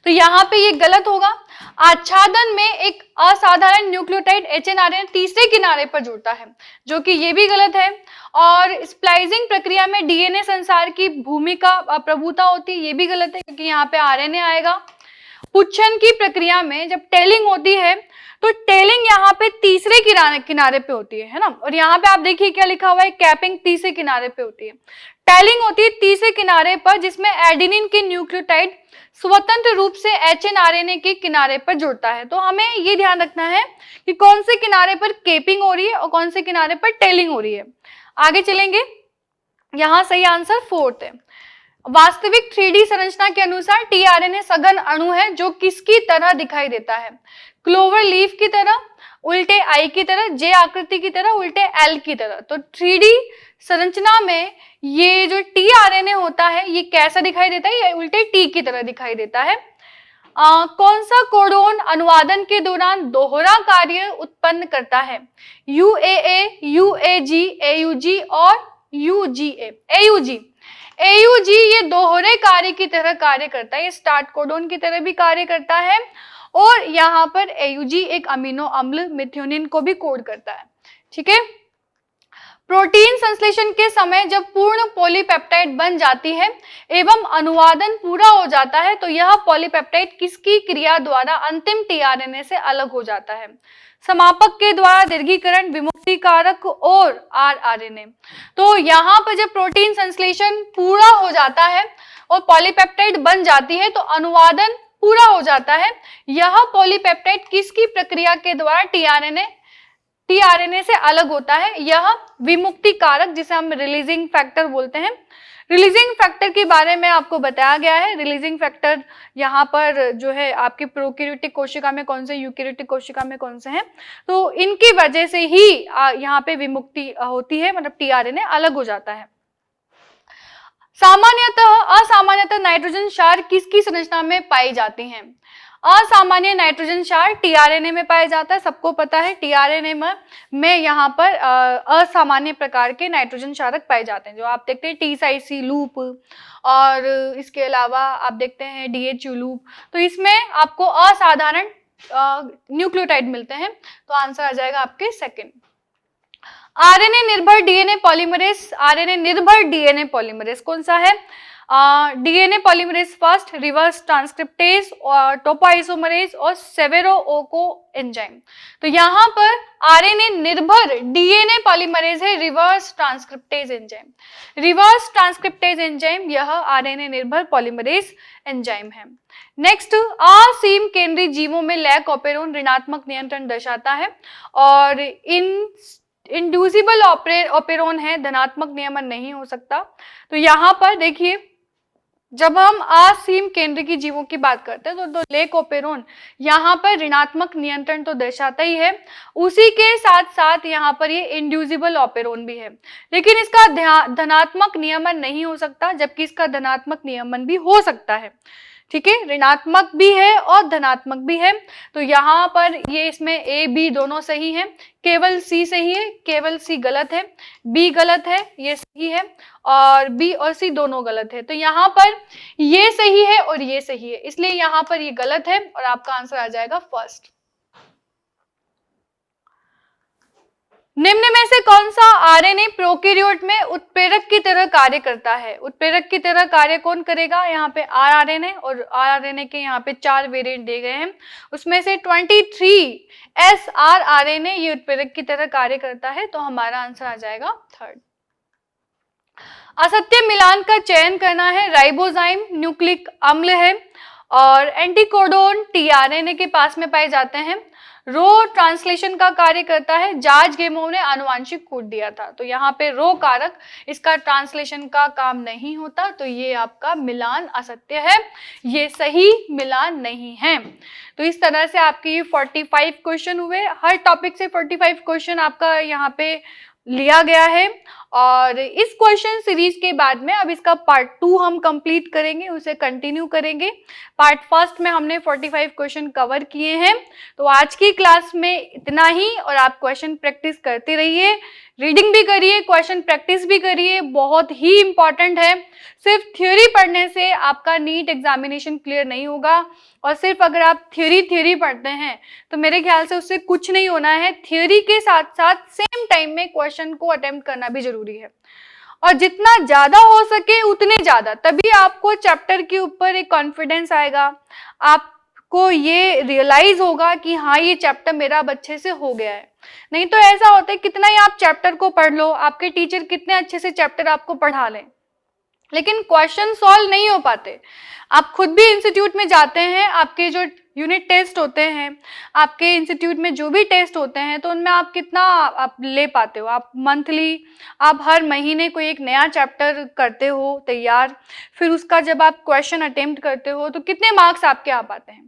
तो यहाँ पे ये गलत होगा। आच्छादन में एक असाधारण न्यूक्लियोटाइड एचएनआरएनए तीसरे किनारे पर जुड़ता है, जो कि ये भी गलत है। और स्प्लाइसिंग प्रक्रिया में डीएनए संसार की भूमिका प्रभुता होती है, ये भी गलत है क्योंकि यहाँ पे आरएनए आएगा। पुच्छन की प्रक्रिया में जब टेलिंग होती है तो टेलिंग यहाँ पे तीसरे किनारे पे होती है ना। और यहाँ पे आप देखिए क्या लिखा हुआ है, कैपिंग तीसरे किनारे पे होती है। टेलिंग होती है तीसरे किनारे पर, जिसमें एडेनिन की न्यूक्लियोटाइड स्वतंत्र रूप से एचएनआरएनए के किनारे पर जुड़ता है। तो हमें ये ध्यान रखना है कि कौन से किनारे पर केपिंग हो रही है और कौन से किनारे पर टेलिंग हो रही है। आगे चलेंगे, यहाँ सही आंसर फोर्थ है। वास्तविक 3D संरचना के अनुसार टीआरएनए सघन अणु है जो किसकी तरह दिखाई देता है? क्लोवर लीफ की तरह, उल्टे आई की तरह, जे आकृति की तरह, उल्टे एल की तरह। तो 3D संरचना में ये जो टीआरएनए होता है ये कैसा दिखाई देता है? ये उल्टे टी की तरह दिखाई देता है। कौन सा कोडोन अनुवादन के दौरान दोहरा कार्य उत्पन्न करता है? UAA, UAG, AUG और UGA। AUG ये दोहरे कार्य की तरह कार्य करता है, ये स्टार्ट कोडोन की तरह भी कार्य करता है। और यहाँ पर AUG एक अमीनो अम्ल मेथियोनिन को भी कोड करता है। ठीक है। प्रोटीन संश्लेषण के समय जब पूर्ण पॉलीपेप्टाइड बन जाती है एवं अनुवादन पूरा हो जाता है तो यह पॉलीपेप्टाइड किसकी क्रिया द्वारा अंतिम टीआरएनए से अलग हो जाता है? समापक के द्वारा दीर्घीकरण, विमुक्ति कारक और आरआरएनए। तो यहाँ पर जब प्रोटीन संश्लेषण पूरा हो जाता है और पॉलीपेप्टाइड बन जाती है तो अनुवादन पूरा हो जाता है। यह पॉलीपेप्टाइड किसकी प्रक्रिया के द्वारा टीआरएनए से अलग होता है? यह विमुक्ति कारक, जिसे हम रिलीजिंग फैक्टर बोलते हैं। रिलीजिंग फैक्टर के बारे में आपको बताया गया है। रिलीजिंग फैक्टर यहाँ पर जो है आपकी प्रोकैरियोटिक कोशिका में कौन से, यूकैरियोटिक कोशिका में कौन से हैं, तो इनकी वजह से ही यहाँ पे विमुक्ति होती है, मतलब टीआरएनए अलग हो जाता है। असामान्यतः नाइट्रोजन क्षार किसकी संरचना में पाई जाती हैं? असामान्य नाइट्रोजन क्षार टीआरएनए में पाया जाता है। सबको पता है टीआरएनए में यहाँ पर असामान्य प्रकार के नाइट्रोजन क्षारक पाए जाते हैं, जो आप देखते हैं टी-साइसी लूप और इसके अलावा आप देखते हैं DHU लूप। तो इसमें आपको असाधारण न्यूक्लियोटाइड मिलते हैं। तो आंसर आ जाएगा आपके सेकंड। आरएनए निर्भर डीएनए पॉलीमरेज कौन सा है? DNA polymerase first, reverse transcriptase और टोपोआइसोमरेज और सेवेरोओको एंजाइम। तो यहाँ पर आरएनए निर्भर डीएनए पॉलीमरेज है reverse transcriptase enzyme. Reverse transcriptase enzyme यह आरएनए निर्भर पॉलीमरेज एंजाइम है। नेक्स्ट, असीम केंद्रीय जीवों में लैक ऑपेरोन ऋणात्मक नियंत्रण दर्शाता है और इंड्यूसिबल ऑपेरोन है, धनात्मक नियमन नहीं हो सकता। तो यहाँ पर देखिए, जब हम असीम केंद्र की जीवों की बात करते हैं तो लेक ऑपेरोन यहाँ पर ऋणात्मक नियंत्रण तो दर्शाता ही है, उसी के साथ साथ यहाँ पर ये इंड्यूसिबल ऑपेरोन भी है, लेकिन इसका धनात्मक नियमन नहीं हो सकता, जबकि इसका धनात्मक नियमन भी हो सकता है। ठीक है, ऋणात्मक भी है और धनात्मक भी है। तो यहाँ पर ये इसमें ए बी दोनों सही है, केवल सी सही है, केवल सी गलत है, बी गलत है, ये सही है, और बी और सी दोनों गलत है। तो यहाँ पर ये सही है और ये सही है, इसलिए यहाँ पर ये गलत है और आपका आंसर आ जाएगा फर्स्ट। निम्न में से कौन सा आरएनए प्रोकैरियोट में उत्प्रेरक की तरह कार्य करता है? उत्प्रेरक की तरह कार्य कौन करेगा? यहाँ पे आरआरएनए, और आरआरएनए के यहाँ पे 4 वेरिएंट दिए गए हैं, उसमें से 23 एसआरआरएनए ये उत्प्रेरक की तरह कार्य करता है। तो हमारा आंसर आ जाएगा थर्ड। असत्य मिलान का चयन करना है, राइबोजाइम न्यूक्लिक अम्ल है और एंटीकोडोन टीआरएनए के पास में पाए जाते हैं। रो ट्रांसलेशन का कार्य करता है, जॉर्ज गेमोव ने आनुवांशिक कोड दिया था। तो यहाँ पे रो कारक, इसका ट्रांसलेशन का काम नहीं होता, तो ये आपका मिलान असत्य है, ये सही मिलान नहीं है। तो इस तरह से आपके ये 45 क्वेश्चन हुए, हर टॉपिक से 45 क्वेश्चन आपका यहाँ पे लिया गया है। और इस क्वेश्चन सीरीज के बाद में अब इसका पार्ट 2 हम कंप्लीट करेंगे, उसे कंटिन्यू करेंगे। पार्ट फर्स्ट में हमने 45 क्वेश्चन कवर किए हैं। तो आज की क्लास में इतना ही, और आप क्वेश्चन प्रैक्टिस करते रहिए, रीडिंग भी करिए, क्वेश्चन प्रैक्टिस भी करिए, बहुत ही इंपॉर्टेंट है। सिर्फ थ्योरी पढ़ने से आपका नीट एग्जामिनेशन क्लियर नहीं होगा, और सिर्फ अगर आप थ्योरी पढ़ते हैं तो मेरे ख्याल से उससे कुछ नहीं होना है। थ्योरी के साथ साथ सेम टाइम में क्वेश्चन को अटेम्प्ट करना भी जरूरी है, और जितना ज्यादा हो सके उतने ज्यादा, तभी आपको चैप्टर के ऊपर एक कॉन्फिडेंस आएगा, आपको ये रियलाइज होगा कि हाँ ये चैप्टर मेरा अब अच्छे से हो गया है। नहीं तो ऐसा होता है कितना ही आप चैप्टर को पढ़ लो, आपके टीचर कितने अच्छे से चैप्टर आपको पढ़ा लें, लेकिन क्वेश्चन सॉल्व नहीं हो पाते। आप खुद भी इंस्टीट्यूट में जाते हैं, आपके जो यूनिट टेस्ट होते हैं, आपके इंस्टीट्यूट में जो भी टेस्ट होते हैं, तो उनमें आप कितना आप ले पाते हो? आप मंथली, आप हर महीने कोई एक नया चैप्टर करते हो तैयार, फिर उसका जब आप क्वेश्चन अटेम्प्ट करते हो तो कितने मार्क्स आपके आ पाते हैं?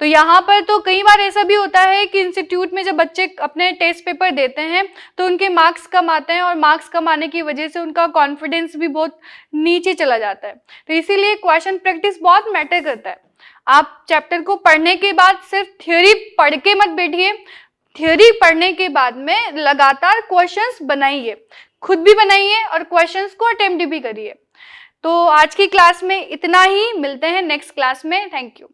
तो यहाँ पर तो कई बार ऐसा भी होता है कि इंस्टीट्यूट में जब बच्चे अपने टेस्ट पेपर देते हैं तो उनके मार्क्स कम आते हैं, और मार्क्स कम आने की वजह से उनका कॉन्फिडेंस भी बहुत नीचे चला जाता है। तो इसीलिए क्वेश्चन प्रैक्टिस बहुत मैटर करता है। आप चैप्टर को पढ़ने के बाद सिर्फ थ्योरी पढ़ के मत बैठिए, थ्योरी पढ़ने के बाद में लगातार क्वेश्चंस बनाइए, खुद भी बनाइए और क्वेश्चंस को अटेम्प्ट भी करिए। तो आज की क्लास में इतना ही, मिलते हैं नेक्स्ट क्लास में। Thank you.